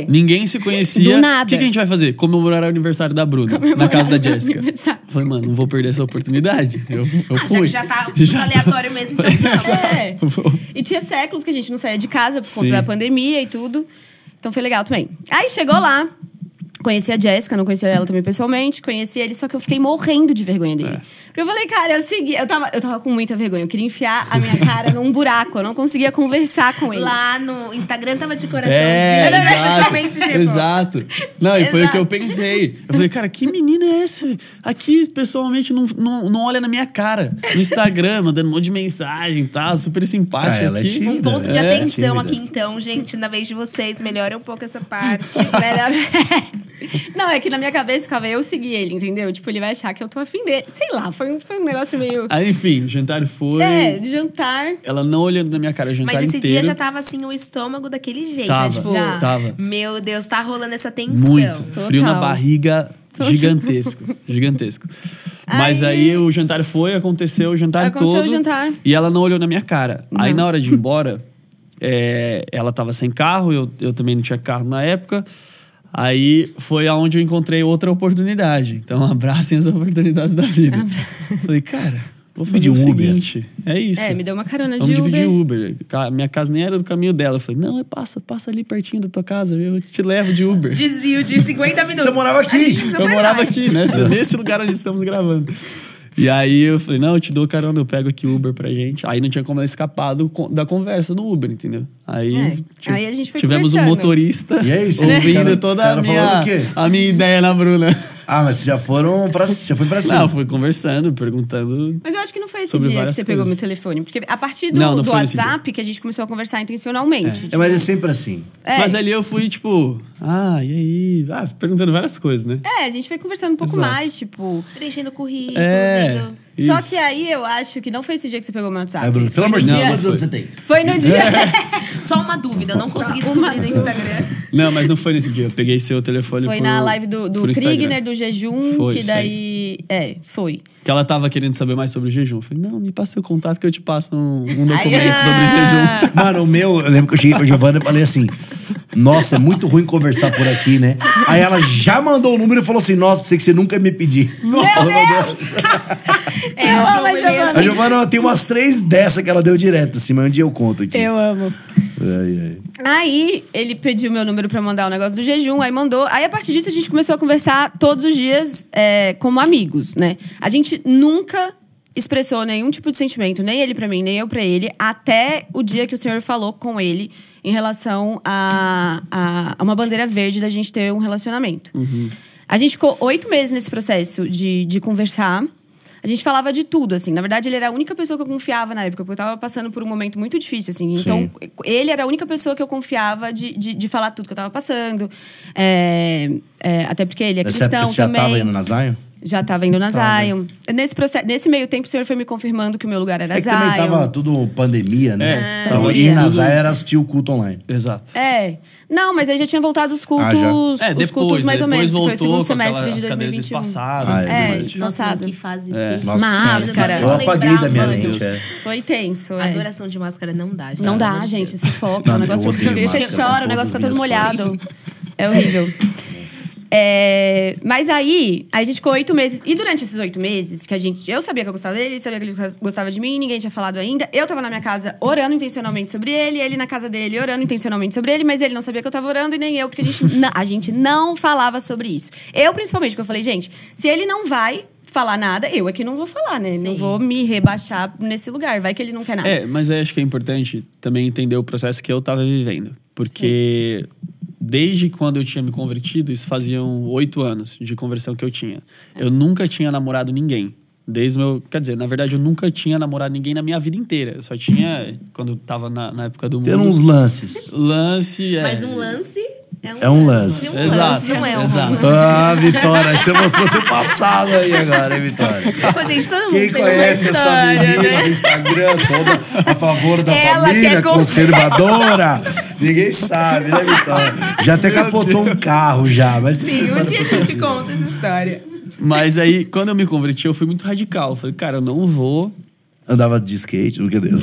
Ninguém se conhecia. Do nada. O que a gente vai fazer? Comemorar o aniversário da Bruna, na casa da Jéssica. Falei, mano, não vou perder essa oportunidade. Eu fui. Já tá tudo aleatório mesmo, então não. E tinha séculos que a gente não saía de casa por conta da pandemia e tudo. Então foi legal também. Aí chegou lá, conheci a Jéssica, não conhecia ela também pessoalmente, conheci ele, só que eu fiquei morrendo de vergonha dele. Eu falei, cara, é o seguinte, eu tava com muita vergonha, eu queria enfiar a minha cara num buraco, eu não conseguia conversar com ele. Lá no Instagram tava de coraçãozinho, pessoalmente chegou. Exato. Não, e foi o que eu pensei. Eu falei, cara, que menina é essa? Aqui, pessoalmente, não olha na minha cara. No Instagram, mandando um monte de mensagem e tal, super simpática. Ela é tímida. Um ponto de atenção aqui, então, gente, na vez de vocês, melhora um pouco essa parte. Melhor... Não, é que na minha cabeça ficava, eu segui ele, entendeu? Tipo, ele vai achar que eu tô afim dele. Sei lá, foi um negócio meio... Aí, enfim, o jantar foi... de jantar. Ela não olhando na minha cara o jantar inteiro. Mas esse dia já tava, assim, o estômago daquele jeito. Tava, né? Tipo, tava. Meu Deus, tá rolando essa tensão. Muito. Total. Frio na barriga, gigantesco. Mas aí o jantar aconteceu o jantar todo. E ela não olhou na minha cara. Não. Aí na hora de ir embora, ela tava sem carro, eu também não tinha carro na época. Aí foi aonde eu encontrei outra oportunidade. Então, abracem as oportunidades da vida. Falei, cara, vou fazer o seguinte. É isso. Me deu uma carona de Vamos Uber. dividir Uber. Minha casa nem era do caminho dela. Eu falei, não, passa ali pertinho da tua casa. Eu te levo de Uber. Desvio de 50 minutos. Você morava aqui? Eu morava aqui, né? Nesse lugar onde estamos gravando. E aí eu falei, não, eu te dou carona, eu pego aqui o Uber pra gente. Aí não tinha como ela escapar da conversa no Uber, entendeu? Aí a gente foi tivemos um motorista ouvindo toda a minha ideia na Bruna. Ah, mas já foi pra cima. Não, foi conversando, perguntando. Mas eu acho que não foi esse dia que você pegou meu telefone. Porque a partir do WhatsApp que a gente começou a conversar intencionalmente. Tipo... mas é sempre assim. Mas ali eu fui, tipo, e aí? Perguntando várias coisas, né? A gente foi conversando um pouco mais, tipo... Preenchendo o currículo, Isso. Só que aí eu acho que não foi esse dia que você pegou meu WhatsApp. Bruno, pelo amor de Deus, quantos anos você tem? Foi no dia... Só uma dúvida, eu não consegui descobrir no Instagram. Não, mas não foi nesse dia. Eu peguei seu telefone Foi na live do Krigner, do jejum, foi, que daí... foi. Que ela tava querendo saber mais sobre o jejum. Eu falei, não, me passa seu contato que eu te passo um documento sobre o jejum. Mano, eu lembro que eu cheguei pra Giovana e falei assim, nossa, é muito ruim conversar por aqui, né? Aí ela já mandou o número e falou assim, nossa, pensei que você nunca ia me pedir. Meu Deus! Eu amo a Giovana. A Giovana tem umas 3 dessa que ela deu direto, assim, mas um dia eu conto aqui. Eu amo. Aí ele pediu meu número pra mandar o negócio do jejum, aí mandou. Aí a partir disso a gente começou a conversar todos os dias como amigos, né? A gente nunca expressou nenhum tipo de sentimento, nem ele pra mim, nem eu pra ele, até o dia que o senhor falou com ele em relação a uma bandeira verde da gente ter um relacionamento. A gente ficou 8 meses nesse processo de conversar. A gente falava de tudo, assim. Na verdade, ele era a única pessoa que eu confiava na época, porque eu tava passando por um momento muito difícil, assim. Sim. Então, ele era a única pessoa que eu confiava de falar tudo que eu tava passando. Até porque ele é cristão também. Você já tava indo na Zion? Já tava indo na Zion. Nesse meio tempo, o senhor foi me confirmando que o meu lugar era Zion. Também tava tudo pandemia, né? Pandemia. Ir na Zion era assistir o culto online. Exato. Não, mas aí já tinha voltado os cultos, os cultos mais ou menos. Depois foi o segundo voltou semestre de as cadeiras 2021. espaçadas. Nossa, que fase máscara. Eu apaguei da minha mente. Foi tenso. Adoração de máscara não dá. Não dá, gente. Se foca. O negócio fica... Você chora, o negócio fica todo molhado. É horrível. Mas aí, a gente ficou 8 meses. E durante esses 8 meses, eu sabia que eu gostava dele, ele sabia que ele gostava de mim, ninguém tinha falado ainda. Eu tava na minha casa orando intencionalmente sobre ele na casa dele orando intencionalmente sobre ele, mas ele não sabia que eu tava orando e nem eu, porque a gente não falava sobre isso. Eu, principalmente, porque eu falei, gente, se ele não vai falar nada, eu aqui não vou falar, né? Sim. Não vou me rebaixar nesse lugar, vai que ele não quer nada. Mas eu acho que é importante também entender o processo que eu tava vivendo, porque desde quando eu tinha me convertido, isso faziam 8 anos de conversão que eu tinha. Eu nunca tinha namorado ninguém. Quer dizer, na verdade, eu nunca tinha namorado ninguém na minha vida inteira. Eu só tinha, quando eu tava na época do mundo... Tem uns lances. Mas um lance... É um lance. Exato. Não é um exato. Vitória, você mostrou seu passado aí agora, hein, Vitória? Pô, gente, todo mundo Quem conhece essa menina no Instagram, toda a favor da família, conservadora? Ninguém sabe, né, Vitória? Já até capotou um carro já. Mas sim, um dia a gente conta essa história. Mas aí, quando eu me converti, eu fui muito radical. Eu falei, cara, eu não vou... Andava de skate, não quer Deus.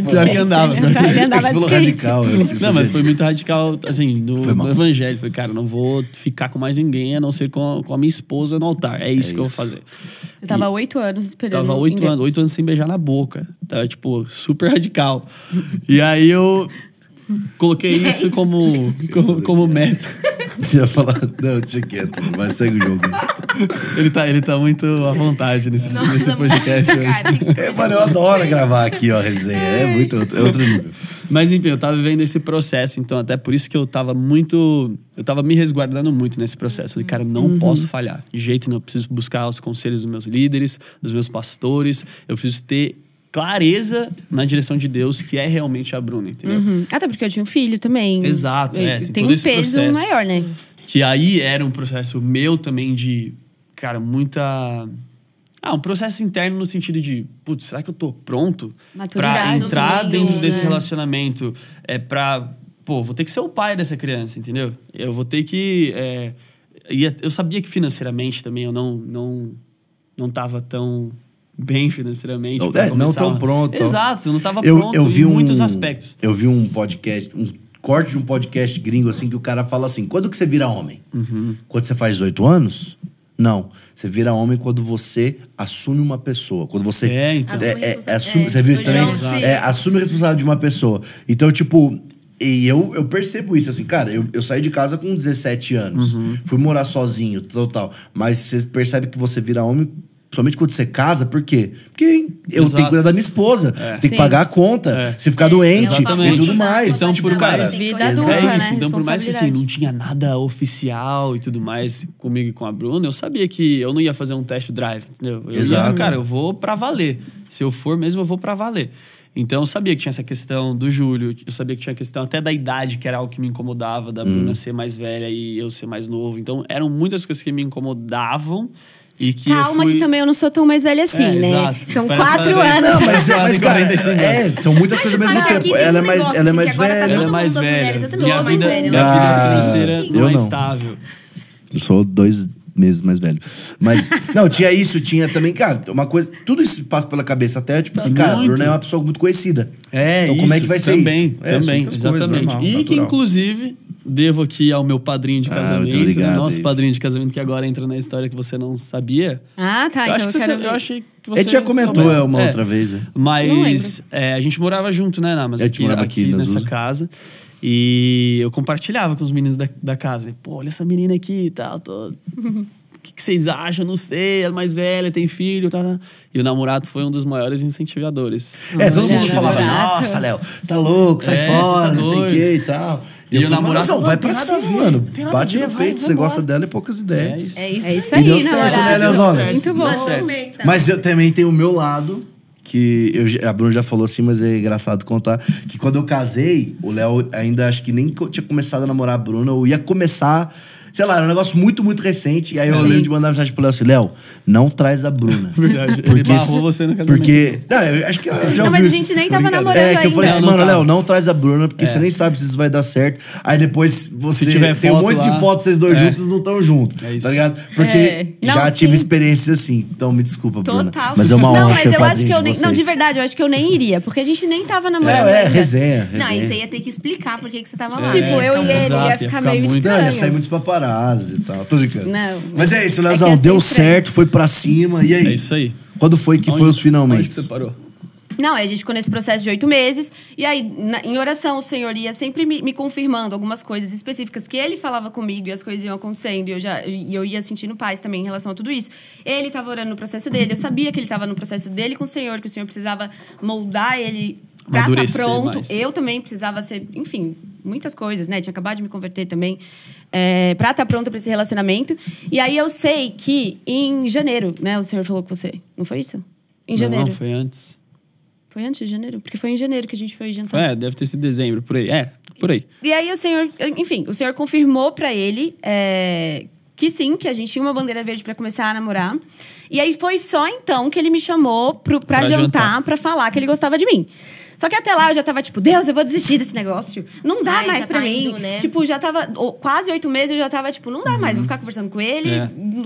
Pior que andava. Ele andava de skate. Radical. Não, mas foi muito radical, assim, no evangelho. Falei, cara, não vou ficar com mais ninguém, a não ser com a minha esposa no altar. É isso que eu vou fazer. Eu tava 8 anos esperando. Tava 8 anos sem beijar na boca. Tava, tipo, super radical. E aí eu coloquei isso como meta. Você ia falar, não, deixa quieto, mas segue o jogo. Ele tá muito à vontade nesse podcast hoje. Mano, eu adoro gravar aqui, ó, resenha. É outro nível. Mas enfim, eu tava vivendo esse processo, então até por isso que eu tava me resguardando muito nesse processo. Falei, cara, eu não posso falhar. De jeito nenhum, eu preciso buscar os conselhos dos meus líderes, dos meus pastores. Eu preciso ter clareza na direção de Deus, que é realmente a Bruna, entendeu? Até porque eu tinha um filho também. Exato, tem um peso processo, maior, né? Que aí era um processo meu também de, cara, um processo interno no sentido de, putz, será que eu tô pronto pra entrar dentro desse relacionamento? Vou ter que ser o pai dessa criança, entendeu? Eu vou ter que... eu sabia que financeiramente também eu não tava tão bem financeiramente. Não tão pronto. Exato, eu não tava pronto em muitos aspectos. Eu vi um podcast, um corte de um podcast gringo, assim, que o cara fala assim, quando que você vira homem? Quando você faz 18 anos? Não. Você vira homem quando você assume uma pessoa. Quando você... Você viu isso também? Assume a responsabilidade de uma pessoa. Então, tipo... E eu percebo isso, assim, cara, eu saí de casa com 17 anos. Fui morar sozinho, total. Mas você percebe que você vira homem... Principalmente quando você casa, por quê? Porque eu tenho que cuidar da minha esposa, tenho que pagar a conta, se ficar doente e tudo mais. Então, tipo, cara, vida adulta, né? Então, por mais que assim, não tinha nada oficial e tudo mais comigo e com a Bruna, eu sabia que eu não ia fazer um test drive, entendeu? Eu vou pra valer. Se eu for mesmo, eu vou pra valer. Então, eu sabia que tinha essa questão do Júlio, eu sabia que tinha a questão até da idade, que era algo que me incomodava, da Bruna ser mais velha e eu ser mais novo. Então, eram muitas coisas que me incomodavam. E que que também eu não sou tão mais velha assim, né? Exato. São 4 anos. Não, mas cara, são muitas coisas ao mesmo tempo. Ela é mais velha. Ela é mais velha. Minha vida financeira não é estável. Eu sou 2 meses mais velho. Mas, não, tinha isso, tinha também, cara, uma coisa, tudo isso passa pela cabeça até, tipo assim, cara, a Bruna é uma pessoa muito conhecida. Então, como é que vai ser isso? Também, exatamente. Normal, e que, inclusive, devo aqui ao meu padrinho de casamento, obrigado, nosso padrinho de casamento, que agora entra na história que você não sabia. Ah, tá. Eu achei que você... Ele já comentou uma outra vez. Mas a gente morava junto, né, Mas a gente morava aqui nessa casa. E eu compartilhava com os meninos da casa. Pô, olha essa menina aqui e tal. O que vocês acham? Não sei, ela é mais velha, tem filho, tá? E o namorado foi um dos maiores incentivadores. Todo mundo falava, nossa, Léo, tá louco, sai fora, não sei o que e tal. E o namorado vai pra cima, mano. Bate no peito, você gosta dela e poucas ideias. É isso aí, deu certo, né, Leozonas? Muito bom. Mas eu também tenho o meu lado, que a Bruna já falou assim, mas é engraçado contar, que quando eu casei, o Léo ainda acho que nem tinha começado a namorar a Bruna, ou ia começar... Sei lá, era um negócio muito, muito recente. E aí eu lembro de mandar mensagem pro Léo assim, Léo, não traz a Bruna. Verdade, ele barrou você no casamento. Não, eu acho que eu já ouvi. Não, mas a gente nem tava namorando ainda. Que eu falei assim, mano, Léo, não traz a Bruna, porque você nem sabe se isso vai dar certo. Aí depois você tem um monte de fotos, vocês dois juntos não estão juntos. Tá ligado? Porque já tive experiência assim. Então me desculpa, Bruna. Total. Mas é uma honra. Não, mas eu acho que eu nem... Não, de verdade, eu acho que eu nem iria. Porque a gente nem tava namorando ainda. Resenha. Não, aí você ia ter que explicar por que você tava lá. Tipo, eu e ele ia ficar meio estranho. Ia sair muitos paparazzi. paparazzi e tal. Tô brincando. Não. Mas é isso, Leozão, deu certo, foi pra cima. E aí? É isso aí. Quando foi que foi os finalmente? Onde que você parou? Não, a gente ficou nesse processo de 8 meses. E aí, em oração, o Senhor ia sempre me confirmando algumas coisas específicas que Ele falava comigo e as coisas iam acontecendo. E eu ia sentindo paz também em relação a tudo isso. Ele estava orando no processo dele. Eu sabia que ele estava no processo dele com o Senhor, que o Senhor precisava moldar ele pra estar pronto. Mais. Eu também precisava ser, enfim, muitas coisas, né? Tinha acabado de me converter também. Pra estar pronta pra esse relacionamento. E aí eu sei que em janeiro, né? O Senhor falou com você. Não foi isso? Em janeiro. Não, foi antes. Foi antes de janeiro? Porque foi em janeiro que a gente foi jantar. Deve ter sido dezembro, por aí. Por aí. E aí o Senhor, enfim, o Senhor confirmou pra ele que sim, que a gente tinha uma bandeira verde pra começar a namorar. E aí foi só então que ele me chamou pra jantar, pra falar que ele gostava de mim. Só que até lá eu já tava tipo, Deus, eu vou desistir desse negócio. Não dá mais pra mim. Indo, né? Tipo, já tava quase 8 meses, eu já tava tipo, não dá mais. Vou ficar conversando com ele,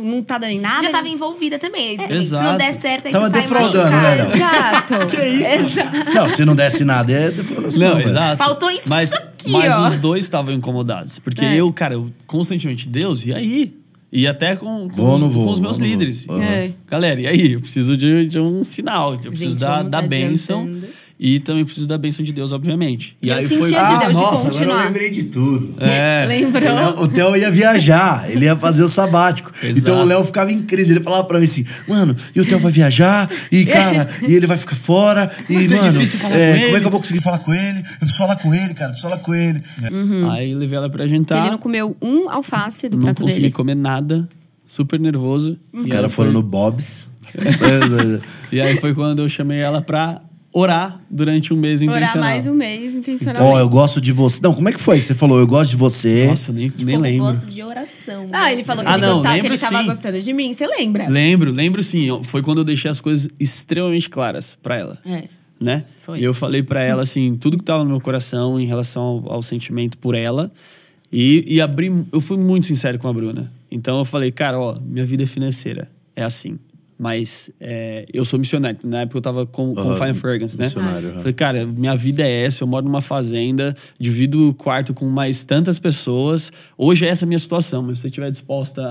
não tá dando em nada. Já tava envolvida também. Se Exato. não der certo, aí tava você sai defraudando, né? Exato. Que isso? Não, se não desse nada, é defraudação. Não, exato. Faltou isso aqui, mas ó. os dois estavam incomodados. Porque eu constantemente, Deus, e aí? E até com os meus líderes. Galera, e aí? Eu preciso de um sinal. Eu preciso da bênção. E também preciso da bênção de Deus, obviamente. E aí eu sentia de Deus nossa, de continuar. agora eu lembrei de tudo. Lembrou? O Theo ia viajar, ele ia fazer o sabático. Exato. Então o Léo ficava em crise. Ele falava pra mim assim, mano, e o Theo vai viajar, e cara, e ele vai ficar fora. Mas e, mano, difícil falar com ele. como é que eu vou conseguir falar com ele? Eu preciso falar com ele, cara, preciso falar com ele. Aí levei ela pra jantar. Ele não comeu um alface do prato dele. Não consegui comer nada, super nervoso. Os caras foram no Bob's. E aí foi quando eu chamei ela pra orar durante um mês intencional. Orar mais um mês intencionalmente. Eu gosto de você. Não, como é que foi? Você falou, eu gosto de você. Nossa, nem lembro. Eu gosto de oração. Ele falou que ele tava gostando de mim. Você lembra? Lembro sim. Foi quando eu deixei as coisas extremamente claras pra ela. Né? Foi. E eu falei pra ela, assim, tudo que tava no meu coração em relação ao sentimento por ela. E eu fui muito sincero com a Bruna. Então eu falei, cara, minha vida financeira é assim. Mas eu sou missionário. Na época eu tava com o Fine Fergus, né? Falei, cara, minha vida é essa. Eu moro numa fazenda, divido o quarto com mais tantas pessoas. Hoje é essa a minha situação. Mas se você estiver disposta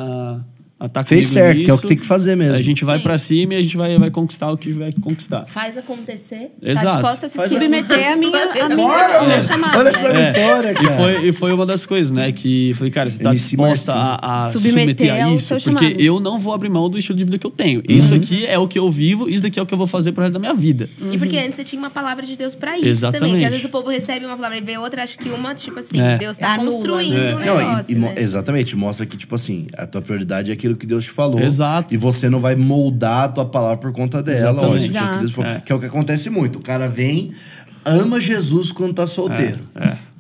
a estar comigo fez certo, nisso, que é o que tem que fazer mesmo. A gente vai pra cima e a gente vai conquistar o que tiver que conquistar. Faz acontecer. Exato. Tá disposta a se submeter à minha chamada. Olha essa vitória, cara. E foi uma das coisas, né? Que falei, cara, você tá disposta a submeter a isso? Porque eu não vou abrir mão do estilo de vida que eu tenho. Isso aqui é o que eu vivo, isso daqui é o que eu vou fazer pro resto da minha vida. E porque antes você tinha uma palavra de Deus pra isso Exatamente. também. Porque às vezes o povo recebe uma palavra e vê outra, acha que uma, tipo assim, Deus tá construindo um negócio. Né? Exatamente, mostra que, tipo assim, a tua prioridade é aquilo que Deus te falou. Exato. E você não vai moldar a tua palavra por conta dela. Ó, isso Exato. que Deus falou, que é o que acontece muito. O cara vem, ama Jesus quando tá solteiro.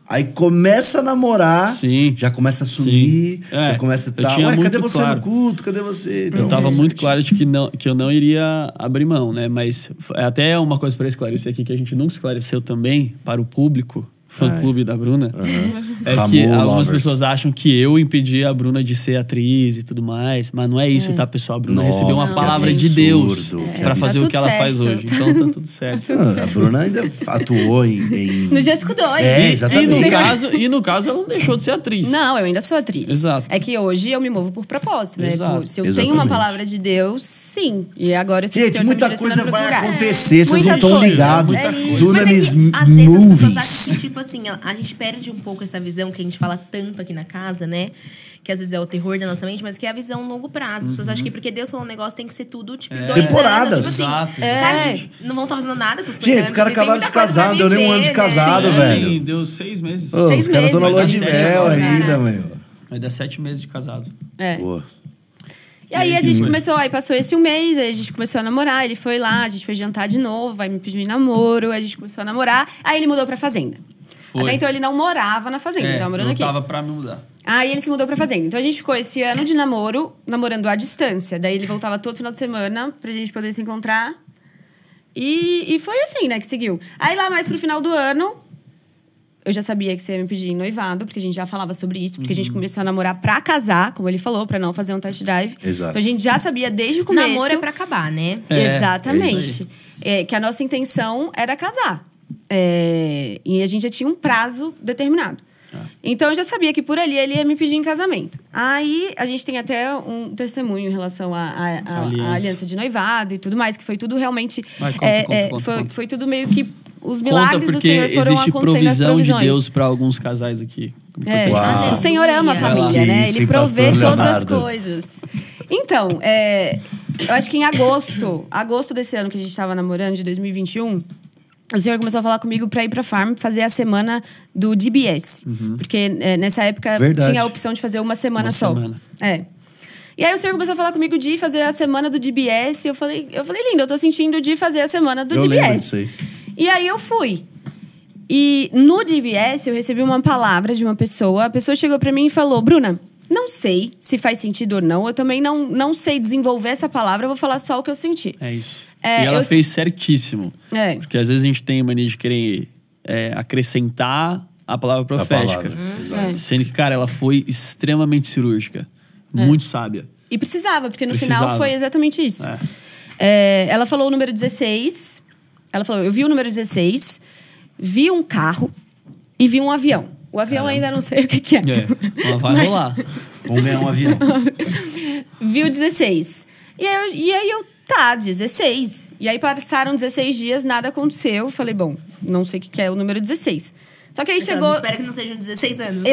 Aí começa a namorar, já começa a sumir, já começa a estar. Ué, cadê você no culto? Cadê você? Então, eu tava muito claro de que eu não iria abrir mão, né? Mas até uma coisa para esclarecer aqui que a gente nunca esclareceu também para o público. Fã-clube da Bruna. É que algumas pessoas acham que eu impedi a Bruna de ser atriz e tudo mais. Mas não é isso, tá, pessoal? A Bruna recebeu uma palavra de Deus pra fazer o que ela faz hoje. Então tá tudo certo. A Bruna ainda atuou em... No Jéssica 2. Exatamente. E no caso, ela não deixou de ser atriz. Não, eu ainda sou atriz. Exato. É que hoje eu me movo por propósito, né? Se eu Exatamente. tenho uma palavra de Deus, sim. E agora eu sei que o Gente, Senhor muita tá me coisa vai procurar. acontecer, vocês não estão ligados. Mas Dunamis é que, às vezes as pessoas acham Movies. que, tipo assim, a gente perde um pouco essa visão que a gente fala tanto aqui na casa, né? Que às vezes é o terror da nossa mente, mas que é a visão longo prazo. As pessoas acham que porque Deus falou um negócio tem que ser tudo, tipo, 2 Temporadas. anos. Tipo assim, Exato. Cara, não vão estar fazendo nada com os Gente, os caras acabaram de casar, não deu nem um ano de casado, velho. Deu 6 meses. Os caras estão na lua de mel ainda, meu. Vai dar 7 meses de casado. Pô. E aí a gente começou, aí passou esse um mês, aí a gente começou a namorar, ele foi lá, a gente foi jantar de novo, aí me pediu em namoro, aí a gente começou a namorar, aí ele mudou pra fazenda. Até então ele não morava na fazenda, ele tava morando aqui. Tava pra me mudar. Aí ele se mudou pra fazenda. Então a gente ficou esse ano de namoro, namorando à distância. Daí ele voltava todo final de semana pra gente poder se encontrar. E foi assim, né, que seguiu. Aí lá mais pro final do ano, eu já sabia que você ia me pedir em noivado, porque a gente já falava sobre isso, porque a gente começou a namorar pra casar, como ele falou, pra não fazer um test drive. Exato. Então a gente já sabia desde o começo. Namoro é pra acabar, né? Exatamente. Que a nossa intenção era casar. E a gente já tinha um prazo determinado. Então, eu já sabia que por ali ele ia me pedir em casamento. Aí, a gente tem até um testemunho em relação à aliança de noivado e tudo mais, que foi tudo realmente... Conta. Foi tudo meio que... Os milagres do Senhor foram existe acontecendo nas provisão provisões. de Deus para alguns casais aqui. O Senhor ama a família, né? Ele provê todas as coisas. Então, eu acho que em agosto desse ano que a gente estava namorando, de 2021... O Senhor começou a falar comigo pra ir pra Farm fazer a semana do DBS. Porque nessa época tinha a opção de fazer uma semana só. E aí o Senhor começou a falar comigo de fazer a semana do DBS. E eu falei, lindo, eu tô sentindo de fazer a semana do DBS. E aí eu fui. E no DBS eu recebi uma palavra de uma pessoa. A pessoa chegou pra mim e falou: Bruna, não sei se faz sentido ou não. Eu também não sei desenvolver essa palavra. Eu vou falar só o que eu senti. É isso. E ela fez certíssimo. Porque às vezes a gente tem a mania de querer acrescentar a palavra profética. Sendo que, cara, ela foi extremamente cirúrgica. Muito sábia. E precisava, porque no final foi exatamente isso. Ela falou o número 16. Ela falou, eu vi o número 16, vi um carro e vi um avião. O avião ainda não sei o que é. Vai rolar. Vamos ganhar um avião. Vi o 16. E aí eu, tá, 16. E aí passaram 16 dias, nada aconteceu. Falei, bom, não sei o que é o número 16. Só que aí chegou... Espero que não sejam 16 anos, né?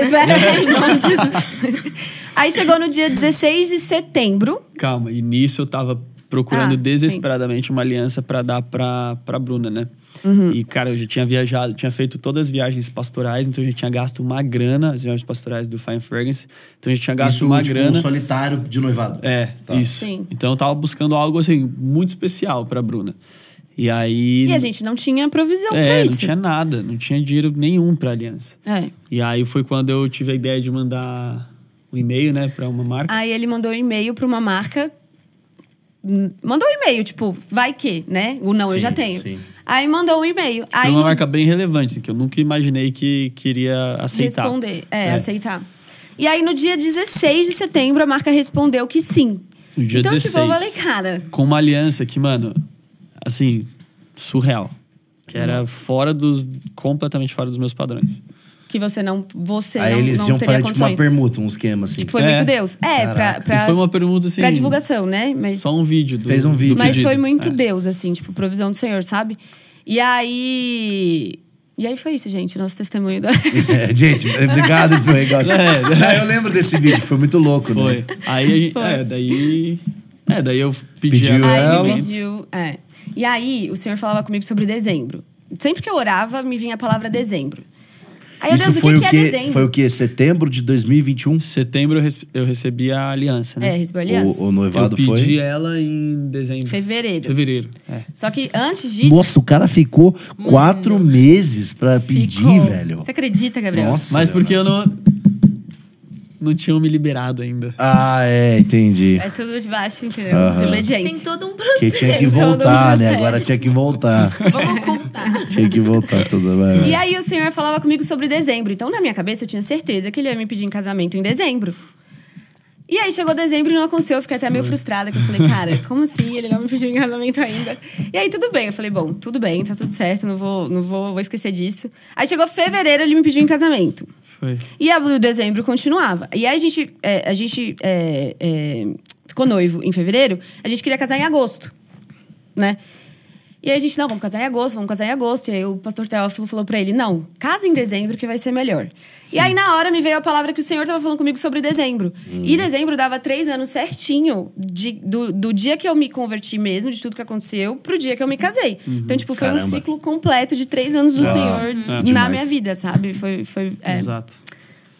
Aí chegou no dia 16 de setembro. Calma, e nisso eu tava procurando desesperadamente uma aliança pra dar pra Bruna, né? E, cara, eu já tinha viajado, tinha feito todas as viagens pastorais, então eu já tinha gasto uma grana, as viagens pastorais do Fine Fragrance. Então a gente tinha gasto uma grana. Um solitário de noivado. Isso. Sim. Então eu tava buscando algo, assim, muito especial pra Bruna. E aí... E a gente não tinha provisão pra isso. Não tinha nada, não tinha dinheiro nenhum pra aliança. E aí foi quando eu tive a ideia de mandar um e-mail, né, pra uma marca. Aí ele mandou um e-mail pra uma marca. Mandou um e-mail, tipo, vai que, né? O não, eu já tenho. Sim. Aí mandou um e-mail. Foi uma marca bem relevante, assim, que eu nunca imaginei que queria aceitar. Responder, aceitar. E aí no dia 16 de setembro a marca respondeu que sim. No dia 16. Tipo, eu falei, cara... Com uma aliança que, mano, assim, surreal. Que era completamente fora dos meus padrões. Que você não aí eles iam fazer tipo uma permuta, um esquema assim. Tipo, foi muito Deus. Pra foi uma permuta assim. Pra divulgação, né? Mas, só um vídeo. Fez um vídeo. Mas foi muito Deus, assim, tipo, provisão do Senhor, sabe? E aí foi isso, gente, nosso testemunho da... Gente, obrigado, isso foi legal. Eu lembro desse vídeo, foi muito louco, foi. Né? Aí, daí eu pedi ela. E aí, o Senhor falava comigo sobre dezembro. Sempre que eu orava, me vinha a palavra dezembro. Aí, isso Deus, foi o que é dezembro? Foi o quê? Setembro de 2021? Setembro eu recebi a aliança, né? Recebi a aliança. O noivado foi? Eu pedi ela em dezembro. Fevereiro. Só que antes disso... Nossa, o cara ficou 4 meses pra pedir, velho. Você acredita, Gabriel? Nossa. Mas porque eu não tinham me liberado ainda. Entendi. É tudo de baixo, entendeu? De obediência. Tem todo um processo. Que tinha que voltar, né? Agora tinha que voltar. Vamos contar. Tinha que voltar tudo. Vai. E aí o Senhor falava comigo sobre dezembro. Então, na minha cabeça, eu tinha certeza que ele ia me pedir em casamento em dezembro. E aí, chegou dezembro e não aconteceu. Eu fiquei até meio frustrada. Que eu falei, cara, como assim? Ele não me pediu em casamento ainda. E aí, tudo bem. Eu falei, bom, tudo bem, tá tudo certo. Vou esquecer disso. Aí, chegou fevereiro, ele me pediu em casamento. Foi. E o dezembro continuava. E aí, a gente ficou noivo em fevereiro. A gente queria casar em agosto, né? E aí a gente, vamos casar em agosto. E aí o pastor Teófilo falou pra ele, não, casa em dezembro que vai ser melhor. Sim. E aí na hora me veio a palavra que o Senhor tava falando comigo sobre dezembro. E dezembro dava 3 anos certinho do dia que eu me converti mesmo, de tudo que aconteceu, pro dia que eu me casei. Então, tipo, foi um ciclo completo de 3 anos do Senhor na minha vida, sabe? Exato.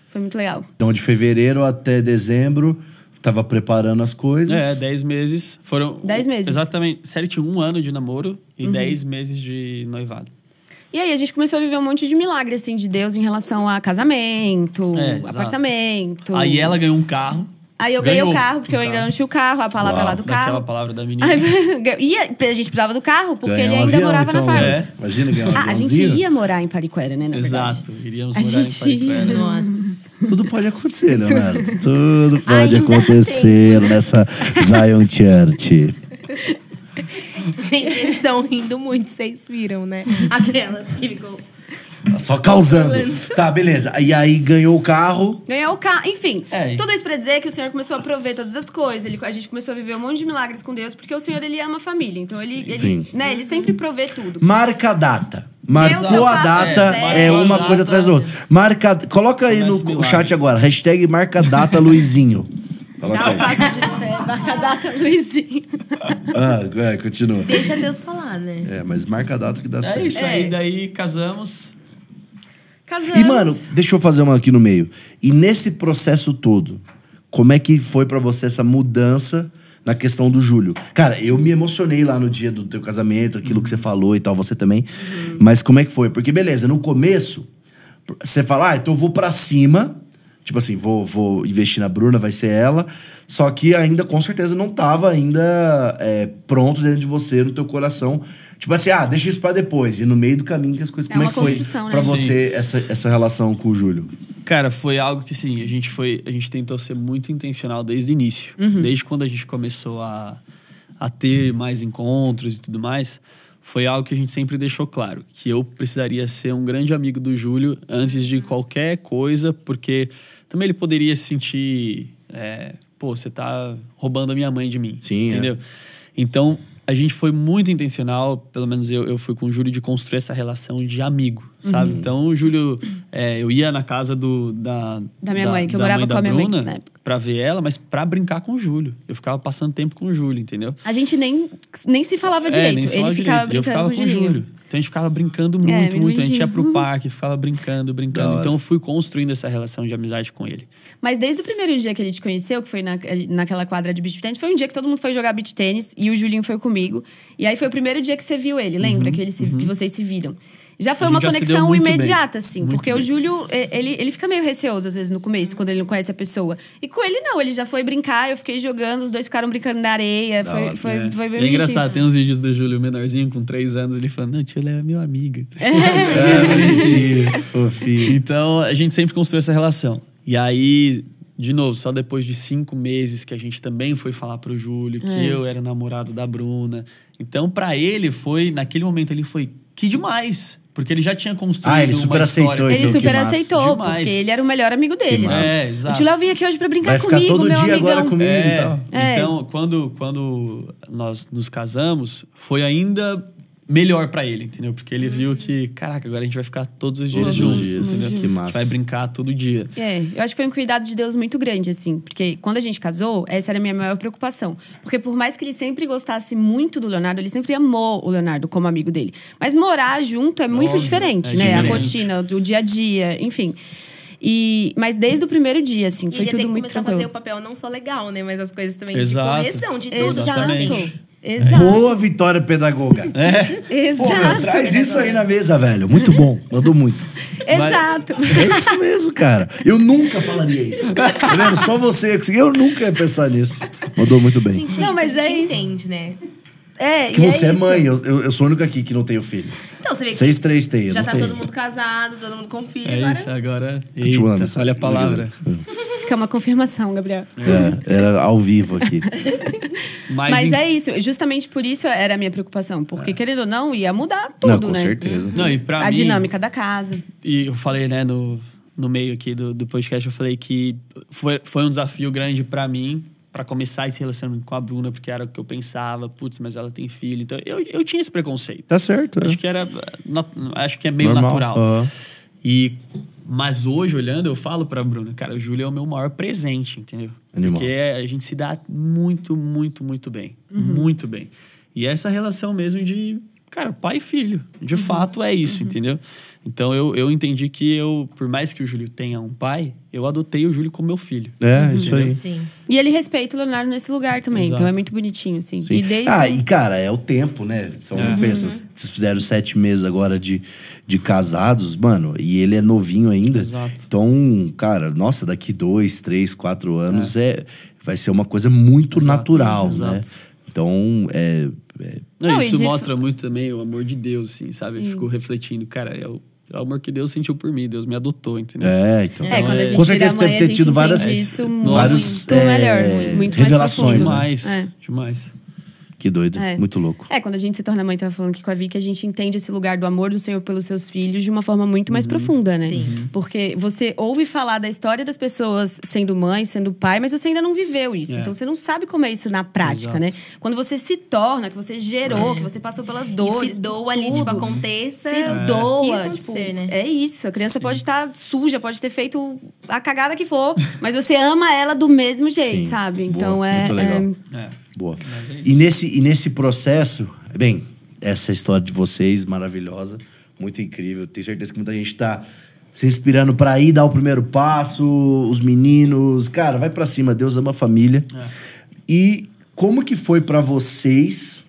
Foi muito legal. Então, de fevereiro até dezembro... Tava preparando as coisas. 10 meses. Foram 10 meses. Exatamente. Certinho, 1 ano de namoro e 10 meses de noivado. E aí a gente começou a viver um monte de milagre, assim, de Deus em relação a casamento, apartamento. Aí ela ganhou um carro. Aí eu ganhei o carro, porque eu ainda não tinha o carro, a palavra lá do carro. Aquela palavra da menina. E a gente precisava do carro, porque ele ainda morava na farm. Imagina ganhar um a gente ia morar em Pariquera, né, na verdade. Exato, iríamos morar em Pariquera. Nossa. Tudo pode acontecer, Leonardo. Tudo pode acontecer nessa Zion Church. Gente, eles estão rindo muito, vocês viram, né? Aquelas que ficou... Só causando. Tá, beleza. E aí ganhou o carro. Ganhou o carro. Enfim, tudo isso pra dizer que o Senhor começou a prover todas as coisas. A gente começou a viver um monte de milagres com Deus, porque o Senhor, ele ama a família. Então, ele sempre provê tudo. Marca a data. Marcou a data, é uma coisa atrás da outra. Coloca aí no chat agora. Hashtag marca a data Luizinho. Dá um passo de fé, marca a data Luizinho. Continua. Deixa Deus falar, né? Mas marca a data que dá certo. É isso aí, daí casamos. E, mano, deixa eu fazer uma aqui no meio. E nesse processo todo, como é que foi pra você essa mudança na questão do Júlio? Cara, eu me emocionei lá no dia do teu casamento, aquilo que você falou e tal, você também. Mas como é que foi? Porque, beleza, no começo, você fala, então eu vou pra cima. Tipo assim, vou investir na Bruna, vai ser ela. Só que ainda, com certeza, não tava ainda pronto dentro de você, no teu coração. Tipo assim, deixa isso pra depois. E no meio do caminho que as coisas... Como é que foi pra você essa relação com o Júlio? Cara, foi algo que, sim, a gente tentou ser muito intencional desde o início. Desde quando a gente começou a ter mais encontros e tudo mais, foi algo que a gente sempre deixou claro. Que eu precisaria ser um grande amigo do Júlio antes de qualquer coisa, porque também ele poderia se sentir... você tá roubando a minha mãe de mim. Sim, entendeu? Então, a gente foi muito intencional, pelo menos eu fui com o Júlio, de construir essa relação de amigo, sabe? Então, o Júlio... eu ia na casa da minha mãe, que eu morava com a minha Bruna, mãe, né? Pra ver ela, mas pra brincar com o Júlio. Eu ficava passando tempo com o Júlio, entendeu? A gente nem se falava direito. Nem se falava ele ficava direito. Eu ficava com o Júlio. Então a gente ficava brincando muito. A gente ia pro parque, ficava brincando. Então eu fui construindo essa relação de amizade com ele. Mas desde o primeiro dia que ele te conheceu, que foi naquela quadra de beach tênis, foi um dia que todo mundo foi jogar beach tênis e o Julinho foi comigo. E aí foi o primeiro dia que você viu ele, lembra? Que vocês se viram. Já foi uma conexão imediata, assim. Porque o Júlio, ele fica meio receoso, às vezes, no começo, quando ele não conhece a pessoa. E com ele, não. Ele já foi brincar, eu fiquei jogando, os dois ficaram brincando na areia. Foi bem bonitinho. É engraçado, tem uns vídeos do Júlio menorzinho, com 3 anos, ele falando, não, tio, ela é minha amiga. Bonitinho, fofinho. Então, a gente sempre construiu essa relação. E aí... De novo, só depois de 5 meses que a gente também foi falar pro Júlio que eu era namorado da Bruna. Então, pra ele, naquele momento, ele foi, que demais. Porque ele já tinha construído ele super uma história. aceitou. Ele então, super aceitou, porque ele era o melhor amigo deles. Exato. O tio Léo vinha aqui hoje pra brincar comigo, meu amigão. Vai ficar todo dia agora comigo e tal. Então, quando nós nos casamos, foi ainda... melhor pra ele, entendeu? Porque ele viu que, caraca, agora a gente vai ficar todos os dias juntos, entendeu? Que massa. A gente vai brincar todo dia. Eu acho que foi um cuidado de Deus muito grande, assim. Porque quando a gente casou, essa era a minha maior preocupação. Porque por mais que ele sempre gostasse muito do Leonardo, ele sempre amou o Leonardo como amigo dele. Mas morar junto é muito diferente, né? Diferente. A rotina, o dia a dia, enfim... Mas desde o primeiro dia, assim, foi tudo muito tranquilo. Começar a fazer o papel não só legal, né? Mas as coisas também de correção, de tudo. Exatamente. Exato. Boa, Vitória Pedagoga. Exato. Traz isso aí na mesa, velho. Muito bom. Mandou muito. Exato. É isso mesmo, cara. Eu nunca falaria isso. Tá vendo? Só você. Eu nunca ia pensar nisso. Mandou muito bem. Gente, não, mas a gente entende, né? Que você é mãe. Eu sou o único aqui que não tenho filho. Então, você vê que vocês 3 têm. já tá todo mundo casado, todo mundo com filho. Isso, agora... Eita, olha a palavra. Acho que é uma confirmação, Gabriel. Era ao vivo aqui. Mas é isso. Justamente por isso era a minha preocupação. Porque, querendo ou não, ia mudar tudo, com né? certeza. Não, e pra a mim, dinâmica da casa. E eu falei, né, no meio aqui do podcast, eu falei que foi um desafio grande pra mim, pra começar esse relacionamento com a Bruna, porque era o que eu pensava, putz, mas ela tem filho. Então, eu tinha esse preconceito. Tá certo. Acho que é meio natural. Uhum. Mas hoje, olhando, eu falo pra Bruna, cara, o Júlio é o meu maior presente, entendeu? Animal. Porque a gente se dá muito, muito, muito bem. Muito bem. E essa relação mesmo de, cara, pai e filho. De fato é isso, entendeu? Então eu entendi que por mais que o Júlio tenha um pai, eu adotei o Júlio como meu filho. Isso aí. Sim. E ele respeita o Leonardo nesse lugar também. Exato. Então é muito bonitinho, assim. Sim. E cara, é o tempo, né? Pensa, vocês fizeram 7 meses agora de casados, mano, e ele é novinho ainda. Exato. Então, cara, nossa, daqui 2, 3, 4 anos vai ser uma coisa muito natural, né? Então, isso mostra muito também o amor de Deus, assim, sabe? Eu fico refletindo, cara, é o amor que Deus sentiu por mim, Deus me adotou, entendeu? Então, quando a gente com certeza mãe, deve ter tido várias muito melhor, muito revelações. Mais Demais. Demais. Que doido, muito louco. Quando a gente se torna mãe, tava falando aqui com a Vicky, a gente entende esse lugar do amor do Senhor pelos seus filhos de uma forma muito mais profunda, né? Sim. Porque você ouve falar da história das pessoas sendo mãe, sendo pai, mas você ainda não viveu isso. Então você não sabe como é isso na prática, né? Quando você se torna, que você gerou, que você passou pelas dores. E se doa ali, tipo, aconteça. Se doa, tipo, né? É isso. A criança pode estar suja, pode ter feito a cagada que for, mas você ama ela do mesmo jeito, sabe? Então muito legal. Boa. E nesse processo, bem, essa história de vocês, maravilhosa, muito incrível. Tenho certeza que muita gente tá se inspirando pra ir dar o primeiro passo, os meninos. Cara, vai pra cima, Deus ama a família. E como que foi pra vocês,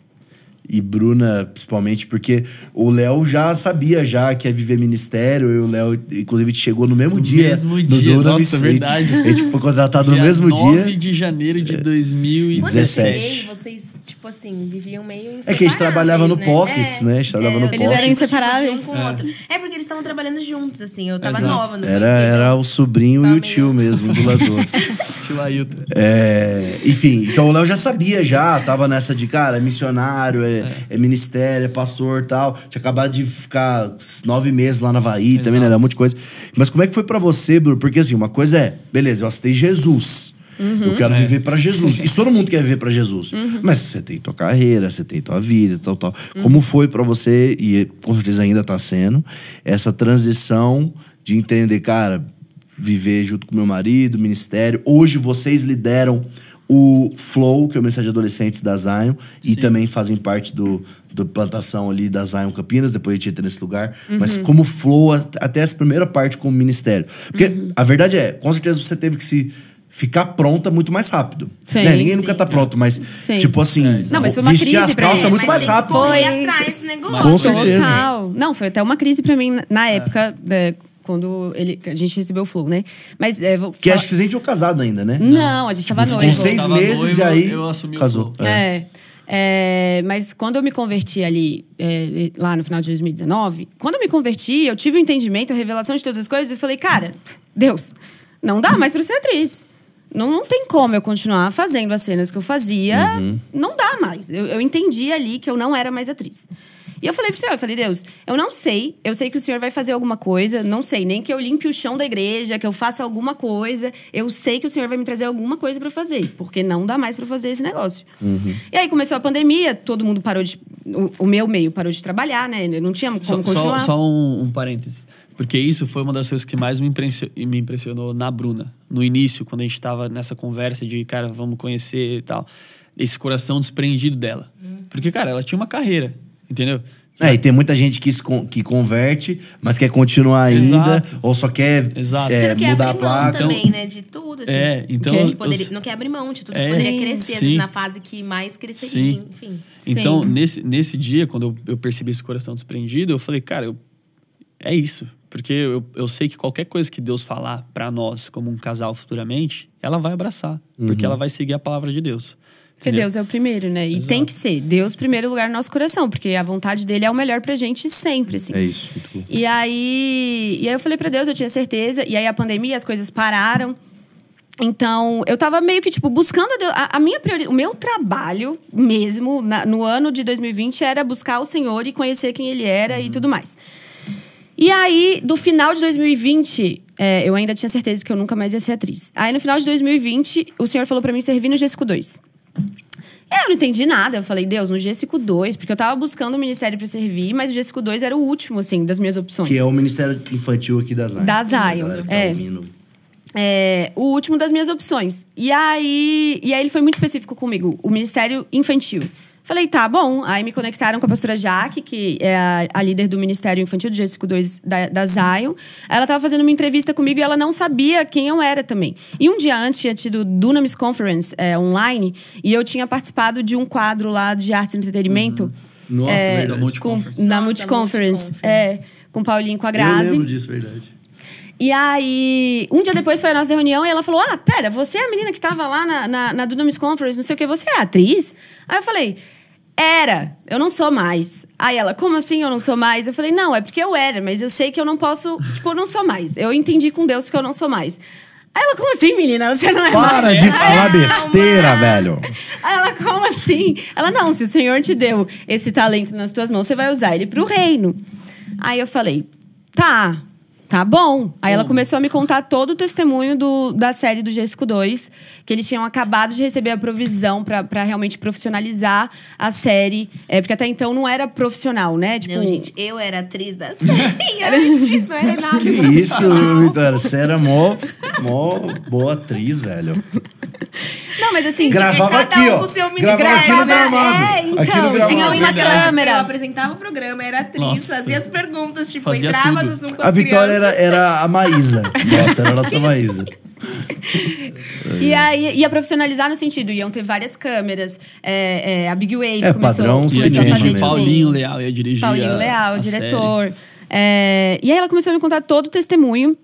e Bruna principalmente, porque o Léo já sabia que ia viver ministério, e o Léo, inclusive, chegou no mesmo dia. Mesmo dia, nossa, verdade. A gente foi contratado no mesmo dia. 9 de janeiro de 2017. Vocês, tipo assim, viviam meio inseparáveis, É que a gente trabalhava no Pockets, né? A gente trabalhava no Pockets. Eles eram inseparáveis. Um com o outro. Porque eles estavam trabalhando juntos, assim. Eu tava nova no Era o sobrinho e o tio mesmo, um do lado do outro. Tio Ailton. Enfim, então o Léo já sabia, tava nessa de, cara, é missionário, é ministério, é pastor e tal. Tinha acabado de ficar 9 meses lá na Havaí também, né? Era um monte de coisa. Mas como é que foi pra você, Bruno? Porque assim, uma coisa é, beleza, eu aceitei Jesus. Eu quero viver pra Jesus. Isso todo mundo quer viver pra Jesus. Mas você tem tua carreira, você tem tua vida, tal. Como foi pra você, e com certeza ainda tá sendo, essa transição de entender, cara, viver junto com meu marido, ministério. Hoje vocês lideram o Flow, que é o Ministério de Adolescentes da Zion, e também fazem parte do plantação ali da Zion Campinas, depois a gente entra nesse lugar. Mas como Flow, até essa primeira parte como ministério. Porque a verdade é, com certeza você teve que ficar pronta muito mais rápido. Né? Ninguém nunca tá pronto, mas tipo assim, não, mas foi uma vestir crise as calças muito mais rápido. Foi atrás desse negócio. Com certeza. Total. Não, foi até uma crise pra mim na época, quando a gente recebeu o Flow, né? Mas que acho que a gente tinha casado ainda, né? Não, a gente tava noivo. Com 6 meses noivo, e aí eu assumi casou. O Flow. Mas quando eu me converti ali, lá no final de 2019, quando eu me converti, eu tive o entendimento, a revelação de todas as coisas, e falei, cara, Deus, não dá mais pra ser atriz. Não tem como eu continuar fazendo as cenas que eu fazia, não dá mais. Eu entendi ali que eu não era mais atriz. E eu falei pro Senhor, Deus, eu não sei, eu sei que o Senhor vai fazer alguma coisa, não sei, nem que eu limpe o chão da igreja, que eu faça alguma coisa, eu sei que o Senhor vai me trazer alguma coisa pra fazer, porque não dá mais pra fazer esse negócio. E aí começou a pandemia, todo mundo parou de... O meu meio parou de trabalhar, né? Não tinha como continuar. Só um parênteses. Porque isso foi uma das coisas que mais me impressionou na Bruna. No início, quando a gente tava nessa conversa de, cara, vamos conhecer e tal. Esse coração desprendido dela. Porque, cara, ela tinha uma carreira, entendeu? E tem muita gente que converte, mas quer continuar ainda, ou só quer mudar a placa. Também, né? De tudo, assim. Então... Não quer abrir mão de tudo. Poderia crescer, às vezes, na fase que mais cresceria, enfim. Então, nesse dia, quando eu percebi esse coração desprendido, eu falei, cara, é isso. Porque eu sei que qualquer coisa que Deus falar pra nós, como um casal futuramente, ela vai abraçar. Porque ela vai seguir a palavra de Deus. Porque Deus é o primeiro, né? E tem que ser. Deus primeiro lugar no nosso coração. Porque a vontade dele é o melhor pra gente sempre, assim. É isso. Muito bom. E aí eu falei pra Deus, eu tinha certeza. E aí a pandemia, as coisas pararam. Então, eu tava meio que, tipo, buscando a Deus. A minha prioridade, o meu trabalho mesmo, no ano de 2020, era buscar o Senhor e conhecer quem Ele era e tudo mais. E aí, do final de 2020, eu ainda tinha certeza que eu nunca mais ia ser atriz. Aí, no final de 2020, o Senhor falou pra mim servir no Gésico 2. Eu não entendi nada. Eu falei, Deus, no Gésico 2, porque eu tava buscando o ministério pra servir, mas o Gésico 2 era o último, assim, das minhas opções. Que é o ministério infantil aqui da Zion. Da Zion, o último das minhas opções. E aí ele foi muito específico comigo, o ministério infantil. Falei, tá bom. Aí me conectaram com a pastora Jaque, que é a líder do Ministério Infantil do Gésico 2 da Zion. Ela tava fazendo uma entrevista comigo e ela não sabia quem eu era também. E um dia antes tinha tido Dunamis Conference online e eu tinha participado de um quadro lá de artes e entretenimento. Nossa, na Multiconference. Com o Paulinho e com a Grazi. Eu lembro disso, verdade. E aí, um dia depois foi a nossa reunião e ela falou, pera, você é a menina que tava lá na Dunamis Conference, não sei o que, você é atriz? Aí eu falei, eu não sou mais. Aí ela, como assim eu não sou mais? Eu falei, não, é porque eu era, mas eu sei que eu não posso, eu não sou mais. Eu entendi com Deus que eu não sou mais. Aí ela, como assim, menina? Você não é Para de falar besteira, velho. Aí ela, como assim? Ela, não, se o Senhor te deu esse talento nas tuas mãos, você vai usar ele pro reino. Aí eu falei, tá bom. Aí ela começou a me contar todo o testemunho da série do G52, que eles tinham acabado de receber a provisão pra realmente profissionalizar a série. Porque até então não era profissional, né? Tipo, não, gente, eu era atriz da série. Antes não era nada. Que isso, Vitória? Você era mó boa atriz, velho. Não, mas assim... Gravava aqui, ó. Gravava aqui no gramado. Então, Aqui no gramado. tinha uma câmera. Eu apresentava o programa, era atriz, Nossa. fazia as perguntas, tipo, Fazia entrava tudo. no Zoom com as A Vitória crianças. era a Maísa. Nossa, era a nossa Maísa. E aí ia profissionalizar no sentido, iam ter várias câmeras. A Big Wave padrão começou a cinema fazer mesmo. Paulinho Leal ia dirigir Paulinho Leal, a diretor. E aí ela começou a me contar todo o testemunho.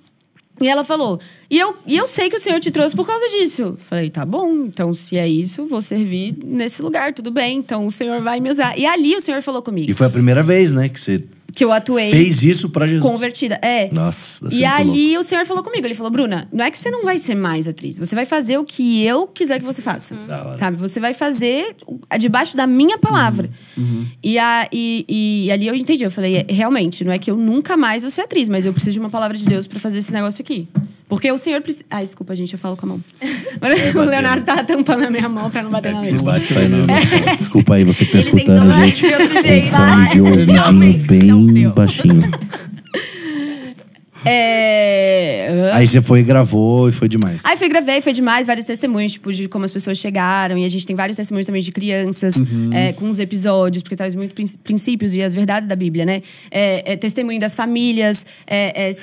E ela falou, e eu sei que o Senhor te trouxe por causa disso. Falei, tá bom, então se é isso, vou servir nesse lugar, tudo bem. Então o Senhor vai me usar. E ali o Senhor falou comigo. E foi a primeira vez, né, que você Que eu atuei. fez isso pra Jesus. Convertida, Nossa, deve ser E muito ali louco. o Senhor falou comigo, ele falou, Bruna, não é que você não vai ser mais atriz, você vai fazer o que eu quiser que você faça, sabe? Você vai fazer debaixo da minha palavra. E ali eu entendi, eu falei, realmente, não é que eu nunca mais vou ser atriz, mas eu preciso de uma palavra de Deus pra fazer esse negócio aqui. Porque o Senhor precisa... Ai, desculpa, gente, eu falo com a mão. O Leonardo tava tampando a minha mão pra não bater na Você mesa. bate sai não. Desculpa aí, você que tá Ele tentou escutando, mais gente. de outro Um jeito, fone mas de ouvidinho realmente não bem deu. baixinho. Aí você foi e gravou e foi demais. Aí gravei, foi demais, vários testemunhos, tipo, de como as pessoas chegaram. E a gente tem vários testemunhos também de crianças, com os episódios, porque traz muito princípios e as verdades da Bíblia, né? Testemunho das famílias,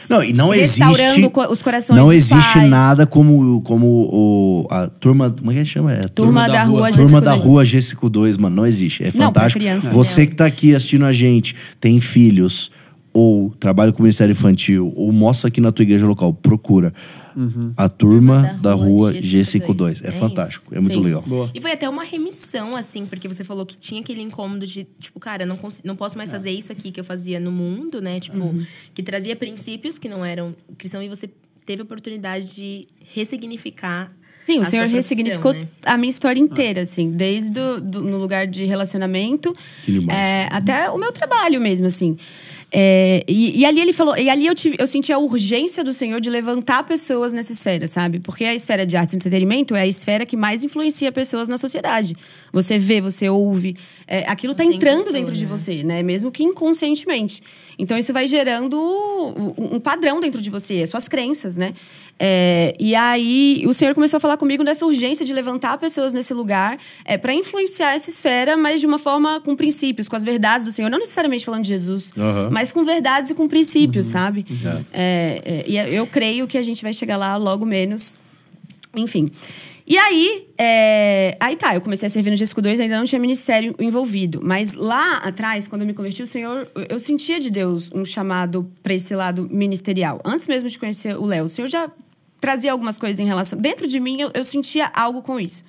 Não, e não restaurando existe, os corações não dos existe pais. nada como a turma, como é que chama? Turma da Rua Turma da G52. Rua G52, mano, não existe. É Não, pra fantástico. criança, Você não. que tá aqui assistindo a gente, tem filhos, ou trabalha com o Ministério Infantil, ou mostra aqui na tua igreja local, procura. A Turma da Rua G52. É fantástico, isso. é muito Sim. legal. Boa. E foi até uma remissão, assim, porque você falou que tinha aquele incômodo de, tipo, cara, não posso mais fazer isso aqui que eu fazia no mundo, né? Tipo, que trazia princípios que não eram cristãos e você teve a oportunidade de ressignificar. Sim, o a Senhor sua profissão, ressignificou né? a minha história inteira, assim. Desde no lugar de relacionamento Que demais. até o meu trabalho mesmo, assim. E ali ele falou... E ali eu senti a urgência do Senhor de levantar pessoas nessa esfera, sabe? Porque a esfera de arte e entretenimento é a esfera que mais influencia pessoas na sociedade. Você vê, você ouve. Aquilo tá entrando dentro de você, né? Mesmo que inconscientemente. Então, isso vai gerando um padrão dentro de você, as suas crenças, né? E aí, o Senhor começou a falar comigo dessa urgência de levantar pessoas nesse lugar para influenciar essa esfera, mas de uma forma com princípios, com as verdades do Senhor. Não necessariamente falando de Jesus, mas com verdades e com princípios, sabe? E eu creio que a gente vai chegar lá logo menos. Enfim. E aí, eu comecei a servir no G52, ainda não tinha ministério envolvido. Mas lá atrás, quando eu me converti, o Senhor, eu sentia de Deus um chamado para esse lado ministerial. Antes mesmo de conhecer o Léo, o Senhor já trazia algumas coisas em relação... Dentro de mim, eu sentia algo com isso.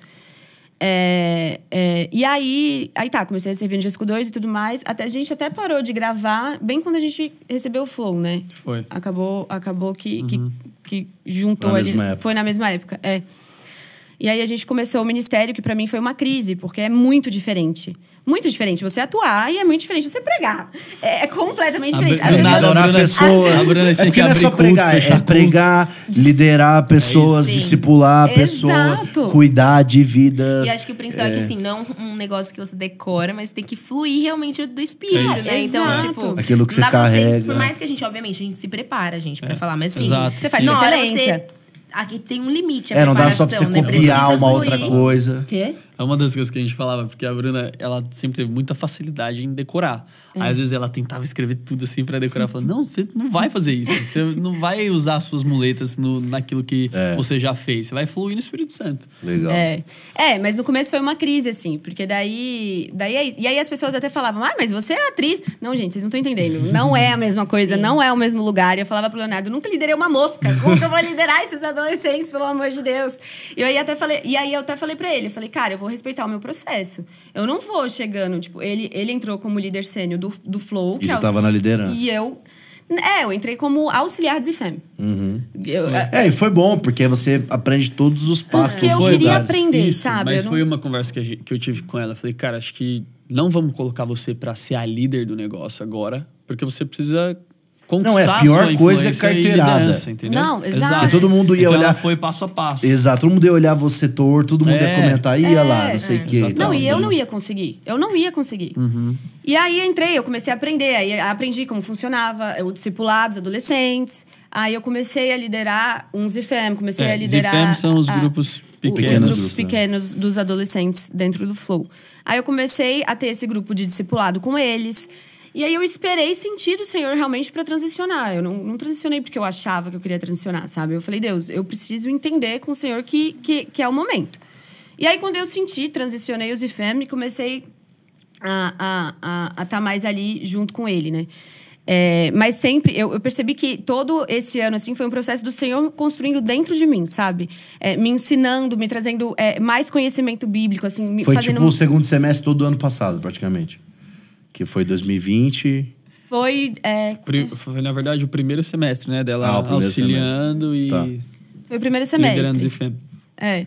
E aí, comecei a servir no G52 e tudo mais. A gente até parou de gravar bem quando a gente recebeu o Flow, né? Foi. Acabou que juntou. Foi na mesma época. Foi na mesma época, E aí a gente começou o ministério, que pra mim foi uma crise, porque é muito diferente. Muito diferente você atuar e é muito diferente você pregar. É completamente diferente. Às vezes Adorar pessoas. É Porque não é só pregar, é pregar, liderar pessoas, Sim. discipular Exato. pessoas, cuidar de vidas. E acho que o principal é que, assim, não é um negócio que você decora, mas tem que fluir realmente do espírito, isso. né? Então, Exato. tipo... Aquilo que não você dá pra carrega. por mais que a gente, obviamente, a gente se prepara, gente, pra falar, mas assim... Exato, você faz sim. com na hora excelência. Aqui tem um limite, Não dá só pra você preparação, né? copiar Precisa uma fluir. outra coisa. Quê? É uma das coisas que a gente falava, porque a Bruna, ela sempre teve muita facilidade em decorar. Aí, às vezes, ela tentava escrever tudo assim pra decorar, falando, não, você não vai fazer isso. Você não vai usar as suas muletas naquilo que você já fez. Você vai fluir no Espírito Santo. Legal. Mas no começo foi uma crise, assim, porque daí e aí as pessoas até falavam, mas você é atriz. Não, gente, vocês não estão entendendo. Não é a mesma coisa, não é o mesmo lugar. E eu falava pro Leonardo, nunca liderei uma mosca. Como que eu vou liderar esses adolescentes, pelo amor de Deus? E aí eu até falei pra ele, eu falei, cara, eu vou respeitar o meu processo. Eu não vou chegando, tipo, ele entrou como líder sênior do Flow. E você tava na liderança. E eu Eu entrei como auxiliar de IFEM. E foi bom, porque você aprende todos os passos. Porque eu queria aprender, sabe? Mas foi uma conversa que eu tive com ela. Eu falei, cara, acho que não vamos colocar você pra ser a líder do negócio agora, porque você precisa conquistar a pior coisa é carteirada. Entendeu? Não, exato. E todo mundo ia olhar. Ela foi passo a passo. Exato, todo mundo ia olhar você torto, todo mundo ia comentar, ia lá, não sei o quê. Não, e eu não ia conseguir. E aí eu comecei a aprender. Aí aprendi como funcionava o discipulado dos adolescentes. Aí eu comecei a liderar uns IFEM, comecei a liderar... IFEM são os grupos pequenos. Os grupos pequenos dos adolescentes dentro do Flow. Aí eu comecei a ter esse grupo de discipulado com eles. E aí eu esperei sentir o Senhor realmente para transicionar. Eu não transicionei porque eu achava que eu queria transicionar, sabe? Eu falei, Deus, eu preciso entender com o Senhor que é o momento. E aí quando eu senti, transicionei os IFEM e comecei a estar mais ali junto com ele, né? Mas sempre, eu percebi que todo esse ano, assim, foi um processo do Senhor construindo dentro de mim, sabe? Me ensinando, me trazendo mais conhecimento bíblico, assim. Foi fazendo tipo o segundo semestre todo do ano passado, praticamente. Que foi 2020. Foi, na verdade, o primeiro semestre, né? Dela auxiliando semestre. Tá. Foi o primeiro semestre. Liderando os IFEM.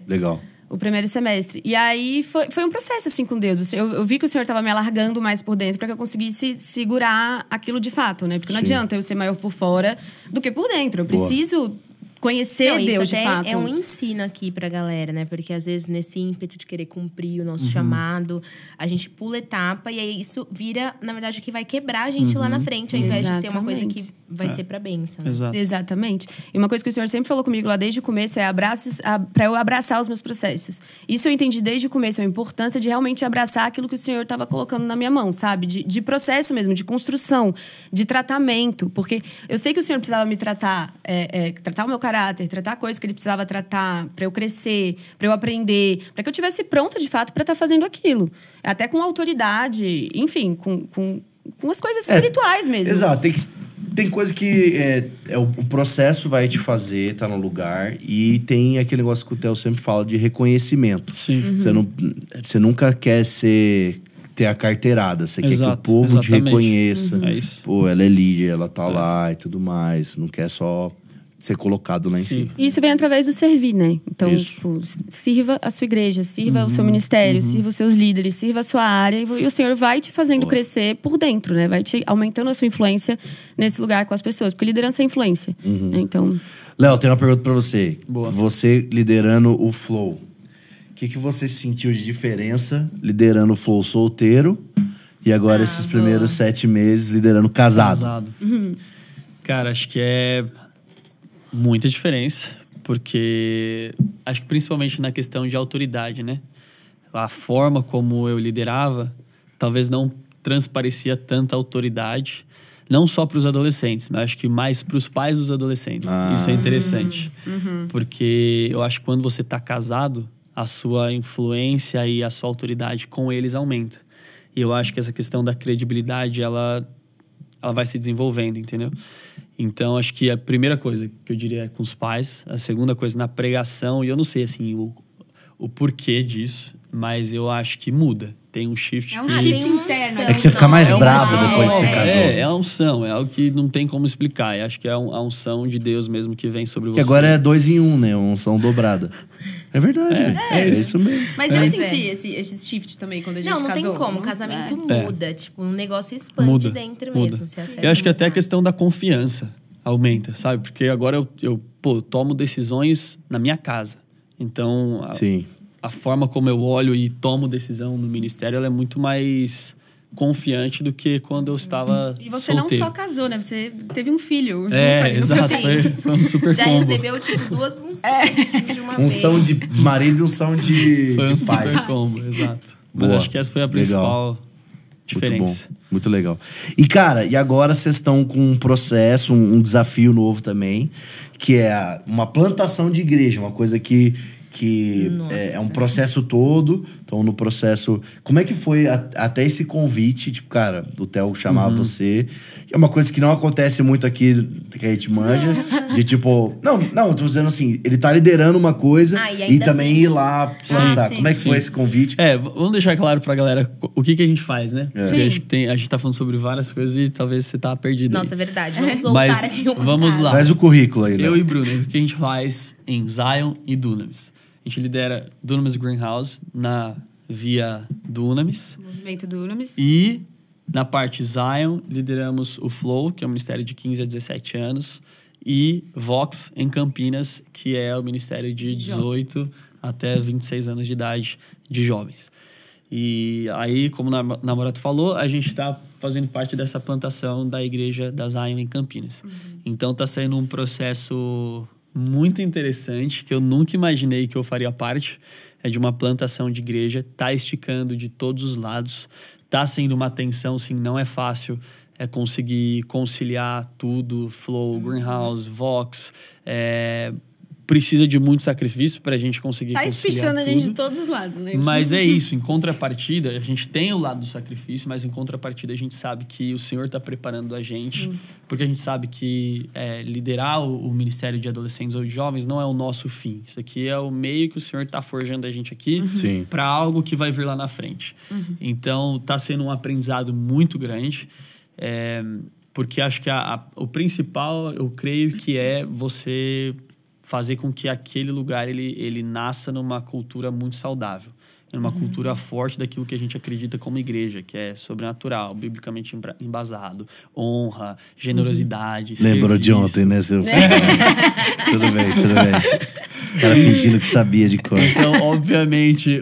Legal. O primeiro semestre. E aí foi um processo, assim, com Deus. Eu vi que o Senhor estava me alargando mais por dentro para que eu conseguisse segurar aquilo de fato, né? Porque não adianta eu ser maior por fora do que por dentro. Eu preciso conhecer Deus de fato. É um ensino aqui pra galera, né? Porque às vezes nesse ímpeto de querer cumprir o nosso chamado, a gente pula etapa e aí isso vira, na verdade, que vai quebrar a gente lá na frente, ao invés de ser uma coisa que vai ser pra bênção. Exato. Exatamente. E uma coisa que o Senhor sempre falou comigo lá desde o começo é pra eu abraçar os meus processos. Isso eu entendi desde o começo, a importância de realmente abraçar aquilo que o Senhor estava colocando na minha mão, sabe? De processo mesmo, de construção, de tratamento. Porque eu sei que o Senhor precisava me tratar, tratar o meu caráter, tratar coisas que ele precisava tratar para eu crescer, para eu aprender, para que eu tivesse pronta de fato para estar fazendo aquilo. Até com autoridade, enfim, com as coisas espirituais mesmo. Exato, tem coisa que o processo vai te fazer, tá no lugar, e tem aquele negócio que o Theo sempre fala de reconhecimento. Sim. Você nunca quer ter a carteirada, você quer que o povo te reconheça. É isso. Pô, ela é líder, ela tá lá e tudo mais, não quer só ser colocado lá em cima. E isso vem através do servir, né? Então, tipo, sirva a sua igreja, sirva o seu ministério, sirva os seus líderes, sirva a sua área, e o Senhor vai te fazendo crescer por dentro, né? Vai te aumentando a sua influência nesse lugar com as pessoas, porque liderança é influência. Né? Então... Léo, tem uma pergunta pra você. Boa. Você liderando o Flow, o que você sentiu de diferença liderando o Flow solteiro e agora esses primeiros 7 meses liderando casado? Cara, acho que é muita diferença, porque acho que principalmente na questão de autoridade, né? A forma como eu liderava talvez não transparecia tanta autoridade, não só para os adolescentes, mas acho que mais para os pais dos adolescentes. Isso é interessante, porque eu acho que quando você está casado, a sua influência e a sua autoridade com eles aumenta. E eu acho que essa questão da credibilidade, ela vai se desenvolvendo, entendeu? Então, acho que a primeira coisa que eu diria é com os pais. A segunda coisa, na pregação. E eu não sei, assim, o porquê disso. Mas eu acho que muda. Tem um shift shift interno. É que você fica mais bravo depois que você casou. É a unção. É algo que não tem como explicar. Eu acho que é a unção de Deus mesmo que vem sobre você. Que agora é 2 em 1, né? Uma unção dobrada. É verdade. É isso mesmo. Mas eu senti esse shift também quando a gente casou. Não tem como. O casamento muda. Tipo, um negócio expande dentro mesmo. Eu acho que até a questão da confiança aumenta, sabe? Porque agora eu tomo decisões na minha casa. Então, a forma como eu olho e tomo decisão no ministério, ela é muito mais confiante do que quando eu estava E você solteiro. não só casou, né? Você teve um filho. Exato. Foi um super Já combo. recebeu, tipo, 2 unções de uma vez. Unção de marido e unção de Foi um pai. super combo, exato. Mas acho que essa foi a principal diferença. Muito bom, muito legal. E, cara, e agora vocês estão com um processo, um desafio novo também, que é uma plantação de igreja, uma coisa que que é um processo todo. Então, no processo... Como é que foi até esse convite? Tipo, cara, o Theo chamar você. É uma coisa que não acontece muito aqui, que a gente manja. De tipo... Não, eu tô dizendo assim, ele tá liderando uma coisa e também ir lá plantar. Como é que foi esse convite? Vamos deixar claro pra galera o que a gente faz, né? Porque a gente tá falando sobre várias coisas e talvez você tá perdido. Nossa, é verdade. Vamos voltar aqui. Vamos lá. Traz o currículo aí, né? Eu e Bruno, o que a gente faz em Zion e Dunamis? A gente lidera Dunamis Greenhouse na Via Dunamis. Movimento Dunamis. E na parte Zion, lideramos o Flow, que é um ministério de 15 a 17 anos. E Vox, em Campinas, que é o ministério de 18 até 26 anos de idade de jovens. E aí, como o Namorato falou, a gente está fazendo parte dessa plantação da igreja da Zion em Campinas. Então está sendo um processo muito interessante, que eu nunca imaginei que eu faria parte. É de uma plantação de igreja, tá esticando de todos os lados, tá sendo uma tensão, sim, não é fácil conseguir conciliar tudo, Flow, Greenhouse, Vox, precisa de muito sacrifício pra gente conseguir conciliar tudo. Tá espichando a gente de todos os lados, né? Mas é isso, em contrapartida, a gente tem o lado do sacrifício, mas em contrapartida a gente sabe que o Senhor tá preparando a gente, porque a gente sabe que liderar o ministério de adolescentes ou de jovens não é o nosso fim. Isso aqui é o meio que o Senhor tá forjando a gente aqui para algo que vai vir lá na frente. Então, tá sendo um aprendizado muito grande, porque acho que o principal, eu creio que é você fazer com que aquele lugar ele nasça numa cultura muito saudável, numa cultura forte daquilo que a gente acredita como igreja, que é sobrenatural, biblicamente embasado, honra, generosidade, Lembrou de ontem, né, seu filho? Tudo bem. O cara fingindo que sabia de cor. Então, obviamente,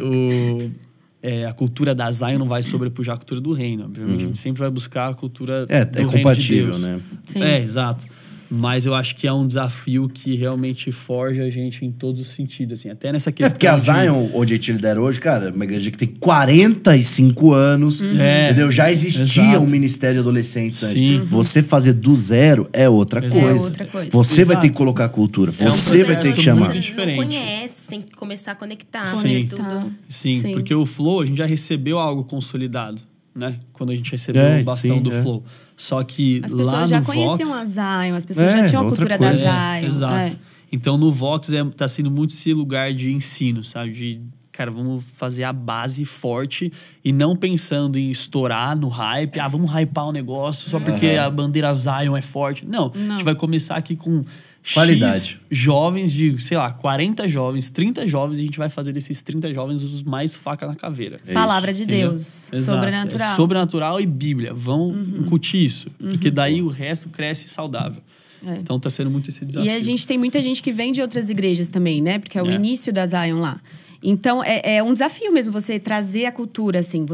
a cultura da Zion não vai sobrepujar a cultura do reino. Obviamente, a gente sempre vai buscar a cultura do reino compatível, de Deus. Né? Sim. Exato. Mas eu acho que é um desafio que realmente forja a gente em todos os sentidos, assim. Até nessa questão porque a Zion, onde a gente lidera hoje, cara, é uma igreja que tem 45 anos, entendeu? Já existia um ministério de adolescentes antes. Você fazer do zero é outra coisa. É outra coisa. Você vai ter que colocar a cultura. Você vai ter que chamar. Você não conhece, tem que começar a conectar. Tudo. Sim, porque o Flow, a gente já recebeu algo consolidado, né? Quando a gente recebeu o bastão do Flow. Só que as lá pessoas já no conheciam Vox, a Zion, as pessoas já tinham a cultura da Zion. Exato. Então no Vox tá sendo muito esse lugar de ensino, sabe? De, cara, vamos fazer a base forte e não pensando em estourar no hype. Vamos hypar o negócio só porque a bandeira Zion é forte. Não, a gente vai começar aqui com qualidade. X jovens de, 40 jovens, 30 jovens, e a gente vai fazer desses 30 jovens os mais faca na caveira. Palavra de Deus. Sobrenatural. Sobrenatural e Bíblia. Vão incutir isso. Porque daí o resto cresce saudável. Então tá sendo muito esse desafio. E a gente tem muita gente que vem de outras igrejas também, né? Porque é o início da Zion lá. Então, é um desafio mesmo você trazer a cultura, assim.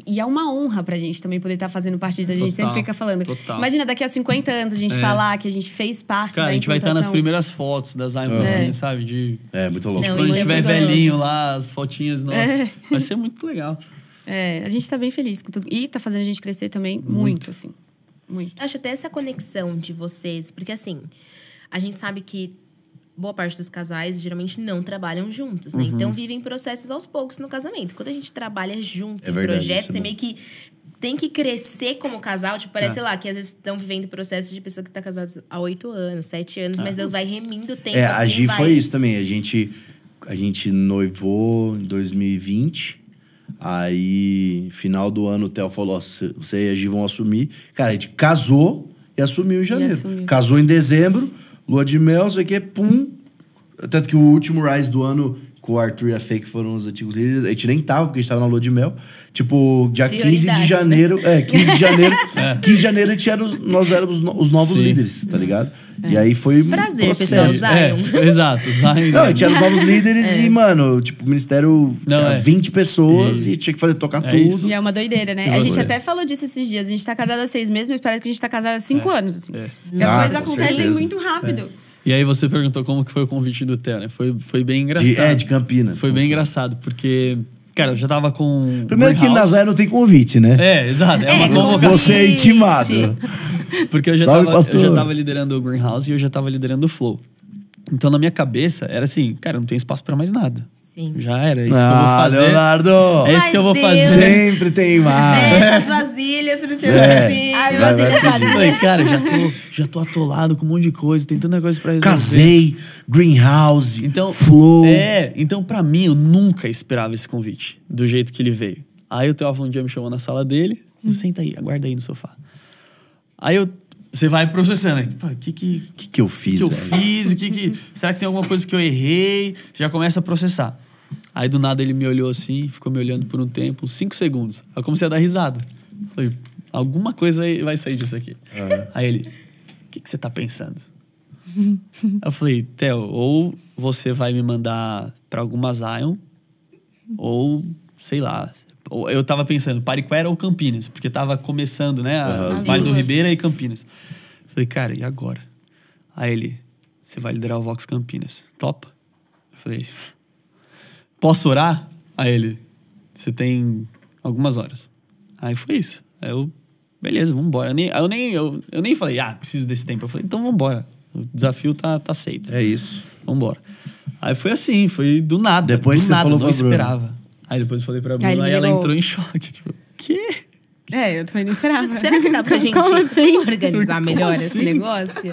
E é uma honra pra gente também poder estar fazendo parte da gente. Sempre fica falando. Total. Imagina, daqui a 50 anos a gente falar que a gente fez parte da Cara, a gente vai estar nas primeiras fotos da Zion, sabe? Muito louco. Quando a gente tiver velhinho lá, as fotinhas, nossa. Vai ser muito legal. A gente tá bem feliz com tudo. E tá fazendo a gente crescer também muito assim. Muito. Acho até essa conexão de vocês, porque assim, a gente sabe que boa parte dos casais geralmente não trabalham juntos, né? Então vivem processos aos poucos no casamento. Quando a gente trabalha junto em projetos, você meio que tem que crescer como casal. Tipo, parece, sei lá, que às vezes estão vivendo processos de pessoa que tá casada há 8 anos, 7 anos, mas Deus vai remindo o tempo. A Gi foi isso também. A gente noivou em 2020. Aí, final do ano, o Theo falou: você e a Gi vão assumir. Cara, a gente casou e assumiu em janeiro. Casou em dezembro, lua de mel, sei o que, pum. Tanto que o último Rise do ano, com o Arthur e a Fê, que foram os antigos líderes, a gente nem tava, porque a gente tava na lua de mel. Tipo, dia 15 de janeiro. Né? 15 de janeiro. 15 de janeiro nós éramos os novos líderes, tá ligado? E aí foi prazer, pessoal, Zion. Exato, Zion. Não, a gente era os novos líderes e, mano, tipo, o ministério tinha 20 pessoas e tinha que tocar tudo. Isso. E é uma doideira, né? A gente até falou disso esses dias. A gente tá casado há 6 meses, mas parece que a gente tá casado há 5 anos. Assim. As coisas acontecem muito rápido. E aí você perguntou como que foi o convite do Theo, né? Foi bem engraçado. De Campinas. Foi bem engraçado, porque... Cara, eu já tava com... Primeiro que na Zion não tem convite, né? Exato. É uma convocação. Você é intimado. Porque eu já tava liderando o Greenhouse e eu já tava liderando o Flow. Então, na minha cabeça, era assim, cara, não tem espaço pra mais nada. Sim. Já era, é isso que eu vou fazer. Leonardo! É isso que eu vou fazer. Sempre tem mais. Essas vasilhas pro seu vasilhas. As vasilhas vazias. Falei, cara, já tô atolado com um monte de coisa, tem tanta coisa pra resolver. Casei, greenhouse, então, flow. Então pra mim, eu nunca esperava esse convite, do jeito que ele veio. Aí o Teófilo um dia me chamou na sala dele, senta aí, aguarda aí no sofá. Aí você vai processando, né? O que eu fiz? Será que tem alguma coisa que eu errei? Já começa a processar. Aí do nada ele me olhou assim, ficou me olhando por um tempo, 5 segundos. Aí eu comecei a dar risada. Falei, alguma coisa vai sair disso aqui. Aí ele, o que você tá pensando? Eu falei, Theo, ou você vai me mandar pra alguma Zion, ou sei lá. Eu tava pensando, Pariquera ou Campinas, porque tava começando, né? Vale do Ribeira e Campinas. Falei, cara, e agora? Aí ele, você vai liderar o Vox Campinas. Topa? Eu falei, posso orar? Aí ele, você tem algumas horas. Aí foi isso. Aí eu, beleza, vambora. Eu nem falei, preciso desse tempo. Eu falei, então vambora. O desafio tá aceito. É isso. Vambora. Aí foi assim, foi do nada. Depois do você nada, falou não pra Bruna. esperava. Aí depois eu falei pra Bruna, aí ela entrou em choque. Tipo, quê? Eu também não esperava. Será que dá pra gente organizar melhor esse negócio?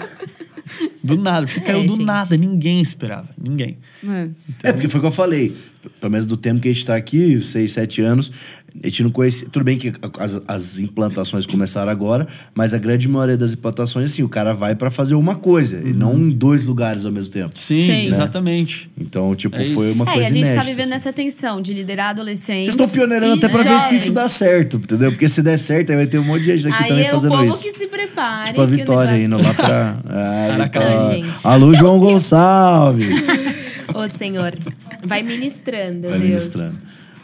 Do nada, porque caiu do nada. Ninguém esperava. Ninguém. Porque foi o que eu falei. Pelo menos do tempo que a gente tá aqui, 6, 7 anos, a gente não conhecia. Tudo bem que as implantações começaram agora, mas a grande maioria das implantações, assim, o cara vai pra fazer uma coisa, e não em 2 lugares ao mesmo tempo. Sim, né? Exatamente. Então, tipo, foi uma coisa inédita. E a gente inédita, tá vivendo assim. nessa tensão de liderar adolescentes. Vocês estão pioneirando até pra ver se isso dá certo, entendeu? Porque se der certo, aí vai ter um monte de gente aqui também fazendo isso. Aí é o povo que se prepare. Tipo a Vitória indo lá pra... Vitória. Alô, João Gonçalves! Ô, Senhor, vai ministrando, Vai Deus. ministrando.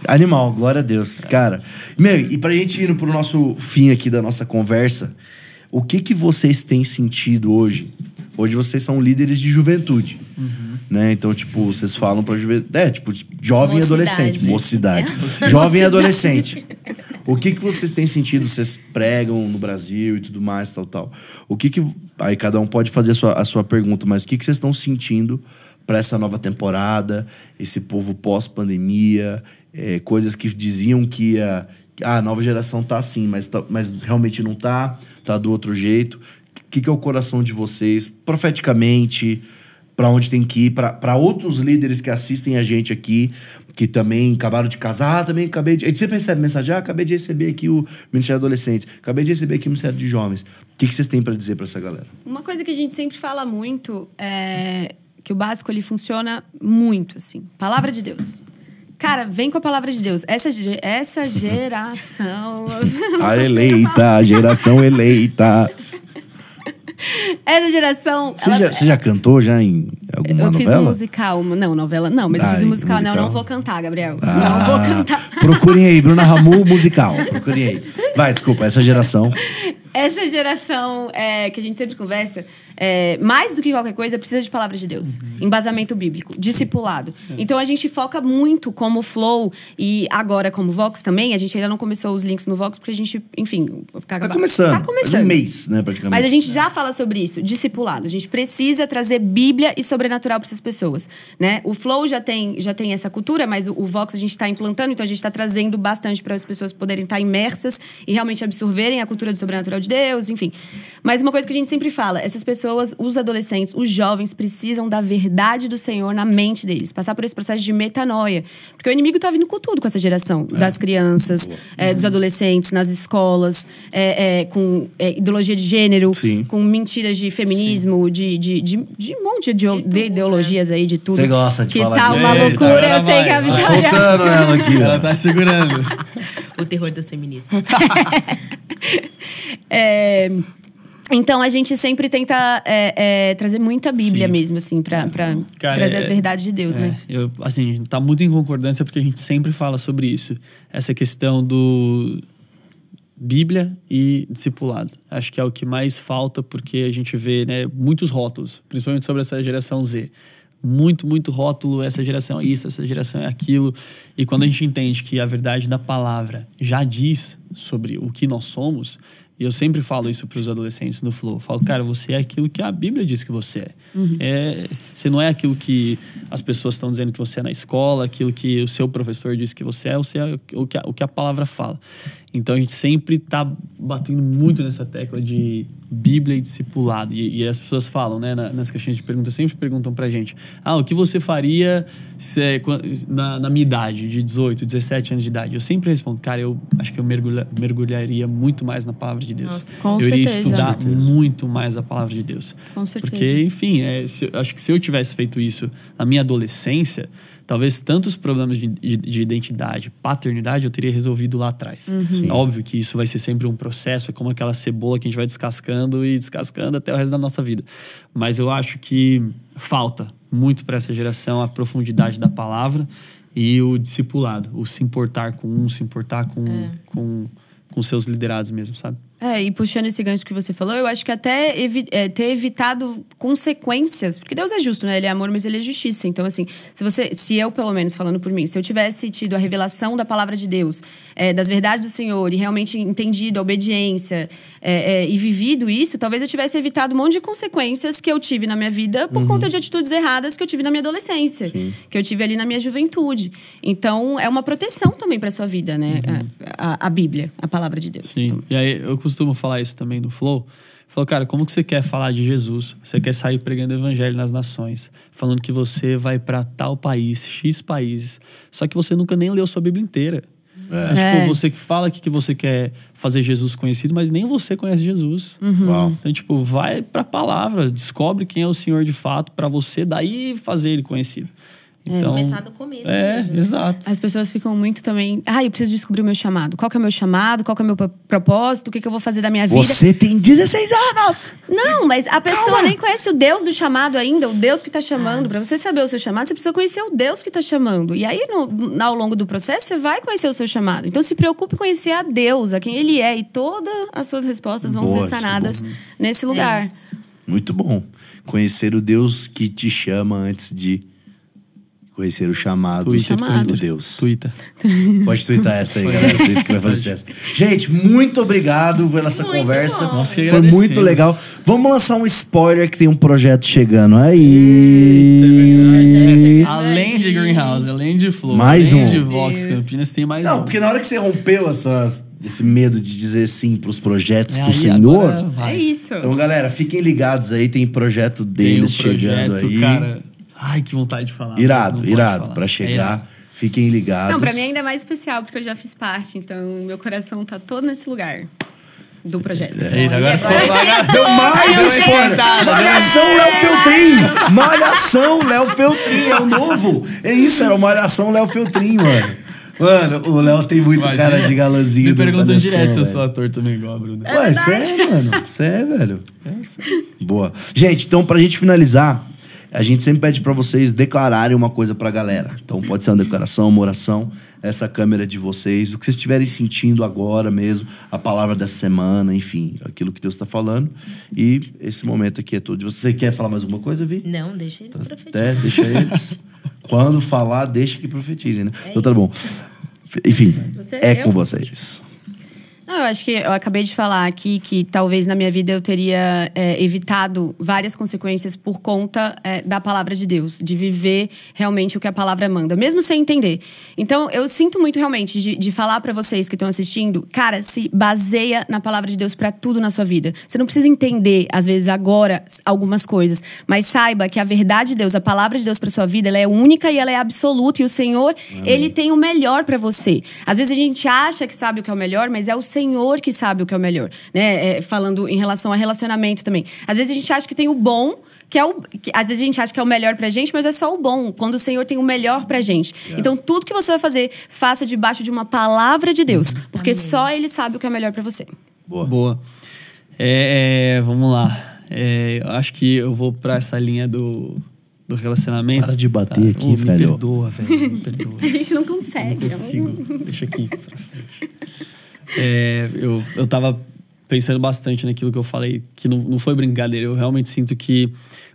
Animal, glória a Deus. Cara, e pra gente ir pro nosso fim aqui da nossa conversa, o que vocês têm sentido hoje? Hoje vocês são líderes de juventude, né? Então, tipo, vocês falam pra juventude... tipo, jovem e adolescente. Mocidade. Jovem e adolescente. O que vocês têm sentido? Vocês pregam no Brasil e tudo mais, tal. O que... Aí cada um pode fazer a sua pergunta, mas o que vocês estão sentindo para essa nova temporada, esse povo pós-pandemia, coisas que diziam que a nova geração tá assim, mas realmente não tá do outro jeito. O que é o coração de vocês, profeticamente, para onde tem que ir, para outros líderes que assistem a gente aqui, que também acabaram de casar, também acabei de... A gente sempre recebe mensagem, acabei de receber aqui o Ministério de Adolescentes, acabei de receber aqui o Ministério de Jovens. O que vocês têm para dizer para essa galera? Uma coisa que a gente sempre fala muito é que o básico, ele funciona muito, assim. Palavra de Deus. Cara, vem com a palavra de Deus. Essa geração... A geração eleita. Essa geração... Você já cantou já em alguma novela? Eu fiz um musical. Não, novela não. Mas eu fiz um musical. Não, não vou cantar, Gabriel. Não vou cantar. Procurem aí, Bruna Ramu, musical. Procurem aí. Vai, desculpa, essa geração... Essa geração que a gente sempre conversa, mais do que qualquer coisa, precisa de palavra de Deus. Embasamento bíblico, discipulado. Então a gente foca muito como Flow e agora como Vox também. A gente ainda não começou os links no Vox porque a gente, enfim... Tá começando. É um mês, né, praticamente. Mas a gente já fala sobre isso, discipulado. A gente precisa trazer Bíblia e sobrenatural para essas pessoas, né? O Flow já tem essa cultura, mas o Vox a gente está implantando, então a gente está trazendo bastante para as pessoas poderem estar imersas e realmente absorverem a cultura do sobrenatural de Deus, enfim. Mas uma coisa que a gente sempre fala, essas pessoas, os adolescentes, os jovens, precisam da verdade do Senhor na mente deles. Passar por esse processo de metanoia. Porque o inimigo tá vindo com tudo com essa geração. Das crianças, dos adolescentes, nas escolas, com ideologia de gênero, Sim. com mentiras de feminismo, de um monte de ideologias aí, de tudo. Você gosta de que falar tá disso. uma loucura, eu sei que a Tá Vitória... soltando ela aqui. Ela tá segurando. O terror das feministas. Então a gente sempre tenta trazer muita Bíblia mesmo, assim, pra trazer as verdades de Deus, né? Assim, tá muito em concordância porque a gente sempre fala sobre isso. Essa questão do Bíblia e discipulado. Acho que é o que mais falta porque a gente vê, né, muitos rótulos, principalmente sobre essa geração Z. Muito rótulo, essa geração é isso, essa geração é aquilo. E quando a gente entende que a verdade da palavra já diz sobre o que nós somos, E eu sempre falo isso pros adolescentes no Flow. Eu falo, cara, você é aquilo que a Bíblia diz que você é. Você não é aquilo que as pessoas estão dizendo que você é na escola, aquilo que o seu professor diz que você é o que a palavra fala. Então a gente sempre tá batendo muito nessa tecla de Bíblia e discipulado. E as pessoas falam, né, nas caixinhas de perguntas, sempre perguntam pra gente: o que você faria na minha idade, de 18, 17 anos de idade? Eu sempre respondo, cara, eu acho que eu mergulharia muito mais na palavra de Deus. Nossa, eu iria estudar muito mais a palavra de Deus. Com certeza. Porque, enfim, acho que se eu tivesse feito isso na minha adolescência, talvez tantos problemas de identidade, paternidade, eu teria resolvido lá atrás. Óbvio que isso vai ser sempre um processo, é como aquela cebola que a gente vai descascando até o resto da nossa vida. Mas eu acho que falta muito para essa geração a profundidade da palavra e o discipulado, o se importar com se importar com seus liderados mesmo, sabe? E puxando esse gancho que você falou, eu acho que até ter evitado consequências, porque Deus é justo, né? Ele é amor, mas ele é justiça. Então, assim, se eu, pelo menos, falando por mim, se eu tivesse tido a revelação da palavra de Deus, das verdades do Senhor, e realmente entendido a obediência, e vivido isso, talvez eu tivesse evitado um monte de consequências que eu tive na minha vida por conta de atitudes erradas que eu tive na minha adolescência, que eu tive ali na minha juventude. Então, é uma proteção também para sua vida, né? A Bíblia, a palavra de Deus. Sim, então. E aí eu costumo falar isso também no Flow. Falou, cara, como que você quer falar de Jesus? Você quer sair pregando o evangelho nas nações, falando que você vai pra tal país, X países, só que você nunca nem leu sua Bíblia inteira. Tipo, você que fala que você quer fazer Jesus conhecido, mas nem você conhece Jesus. Então, tipo, vai pra palavra, descobre quem é o Senhor de fato, pra você daí fazer ele conhecido. Então, começar do começo mesmo. Exato. As pessoas ficam muito também... eu preciso descobrir o meu chamado. Qual que é o meu chamado? Qual que é o meu propósito? O que eu vou fazer da minha vida? Você tem 16 anos! Não, mas a pessoa nem conhece o Deus do chamado ainda. O Deus que tá chamando. Pra você saber o seu chamado, você precisa conhecer o Deus que tá chamando. E aí, ao longo do processo, você vai conhecer o seu chamado. Então, se preocupe em conhecer a Deus, a quem Ele é. E todas as suas respostas vão ser sanadas nesse lugar. Muito bom. Conhecer o Deus que te chama antes de conhecer o chamado do Deus. Twitter. Pode twittar essa aí, galera. Twitter que vai fazer sucesso. Gente, muito obrigado pela essa conversa. Foi muito legal. Vamos lançar um spoiler que tem um projeto chegando aí. Além de Greenhouse, além de Flow, além de Vox Campinas, tem mais porque na hora que você rompeu esse medo de dizer sim pros projetos do Senhor... É isso. Então, galera, fiquem ligados aí. Tem projeto deles chegando aí. Cara, ai, que vontade de falar. Irado. Pra chegar. Fiquem ligados. Não, pra mim ainda é mais especial, porque eu já fiz parte. Então, meu coração tá todo nesse lugar do projeto. Agora deu mais um spoiler. Malhação Léo Feltrin. É o novo. É isso, era o Malhação Léo Feltrin, mano. Mano, o Léo tem muito cara de galãzinho. Me perguntam direto se eu sou ator também, igual a Bruna. Ué, isso mano. Isso velho. Boa. Gente, então pra gente finalizar, a gente sempre pede pra vocês declararem uma coisa pra galera. Então pode ser uma declaração, uma oração, essa câmera de vocês, o que vocês estiverem sentindo agora mesmo, a palavra dessa semana, enfim, aquilo que Deus tá falando. E esse momento aqui é todo de vocês. Você quer falar mais alguma coisa, Vi? Não, deixa eles profetizarem. Deixa eles. Quando falar, deixa que profetizem, né? Então tá bom. Enfim, com vocês. Não, eu acho que eu acabei de falar aqui que talvez na minha vida eu teria evitado várias consequências por conta da palavra de Deus, de viver realmente o que a palavra manda, mesmo sem entender. Então, eu sinto muito realmente de falar pra vocês que estão assistindo, cara, se baseia na palavra de Deus pra tudo na sua vida. Você não precisa entender, às vezes, agora, algumas coisas, mas saiba que a verdade de Deus, a palavra de Deus pra sua vida, ela é única e ela é absoluta, e o Senhor, Ele tem o melhor pra você. Às vezes a gente acha que sabe o que é o melhor, mas é o Senhor que sabe o que é o melhor, né? Falando em relação a relacionamento também. Às vezes a gente acha que tem o bom, às vezes a gente acha que é o melhor pra gente, mas é só o bom, quando o Senhor tem o melhor pra gente. Então, tudo que você vai fazer, faça debaixo de uma palavra de Deus, porque só Ele sabe o que é melhor pra você. Boa. Vamos lá. Eu acho que eu vou pra essa linha do relacionamento. Para de bater aqui, velho. Me perdoa, velho. Me perdoa. A gente não consegue. Não consigo. Deixa aqui pra frente. Eu tava pensando bastante naquilo que eu falei, que não foi brincadeira. Eu realmente sinto que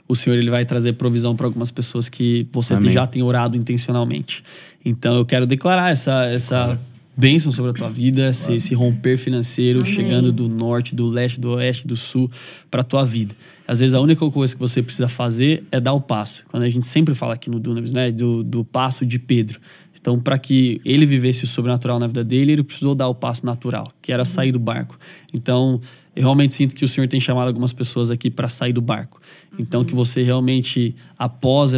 o Senhor ele vai trazer provisão para algumas pessoas que você já tem orado intencionalmente. Então eu quero declarar essa bênção sobre a tua vida, esse romper financeiro, chegando do norte, do leste, do oeste, do sul, pra tua vida. Às vezes a única coisa que você precisa fazer é dar o passo. Quando a gente sempre fala aqui no Dunamis, né, do passo de Pedro. Então, para que ele vivesse o sobrenatural na vida dele, ele precisou dar o passo natural, que era sair do barco. Então, eu realmente sinto que o Senhor tem chamado algumas pessoas aqui para sair do barco. Então, que você realmente, após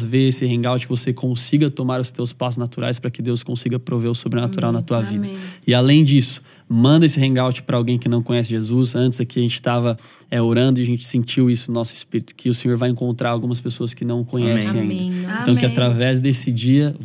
ver esse hangout, que você consiga tomar os teus passos naturais para que Deus consiga prover o sobrenatural na tua vida. E além disso, manda esse hangout para alguém que não conhece Jesus. Antes aqui a gente estava orando e a gente sentiu isso no nosso espírito, que o Senhor vai encontrar algumas pessoas que não conhecem ainda. Então, que através desse dia,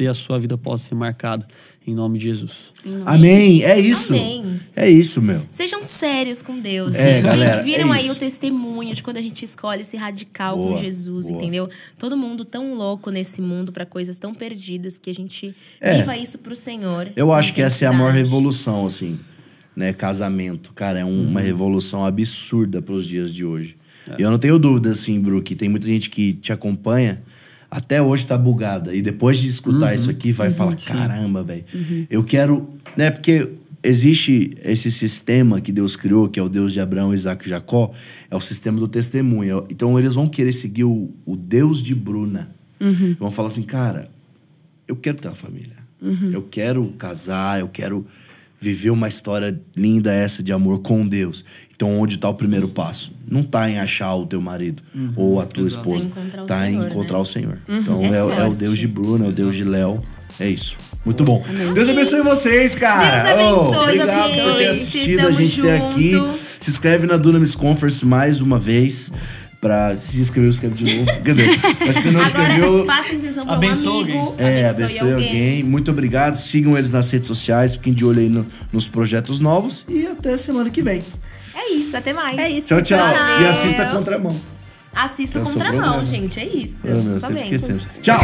a sua vida possa ser marcada em nome de Jesus. Amém. É isso. Amém. É isso, meu. Sejam sérios com Deus. Galera, vocês viram aí o testemunho de quando a gente escolhe esse radical com Jesus, entendeu? Todo mundo tão louco nesse mundo pra coisas tão perdidas que a gente viva isso pro Senhor. Eu acho que essa é a maior revolução, assim, né? Casamento. Cara, é uma revolução absurda pros dias de hoje. E eu não tenho dúvida, assim, Bru, que tem muita gente que te acompanha até hoje tá bugada. E depois de escutar isso aqui, vai falar, caramba, velho. Eu quero... Né? Porque existe esse sistema que Deus criou, que é o Deus de Abraão, Isaac e Jacó. É o sistema do testemunho. Então, eles vão querer seguir o Deus de Bruna. Vão falar assim, cara, eu quero ter uma família. Eu quero casar, eu quero viver uma história linda essa de amor com Deus. Então, onde está o primeiro passo? Não está em achar o teu marido ou a tua esposa. Está em encontrar o Senhor. Então, é o Deus de Bruna, é o Deus de Léo. É isso. Muito bom. Amém. Deus abençoe vocês, cara. Deus abençoe, obrigado por ter assistido a gente ter aqui. Se inscreve na Dunamis Conference mais uma vez. Pra se inscrever, escreve de novo. Mas se não inscreveu, faça inscrição para um amigo. Abençoe alguém. Muito obrigado. Sigam eles nas redes sociais. Fiquem de olho aí nos projetos novos. E até semana que vem. É isso, até mais. É isso. Tchau, tchau. Valeu. E assista Contramão. Assista Contramão, gente. É isso. Sempre esquecemos. Tchau.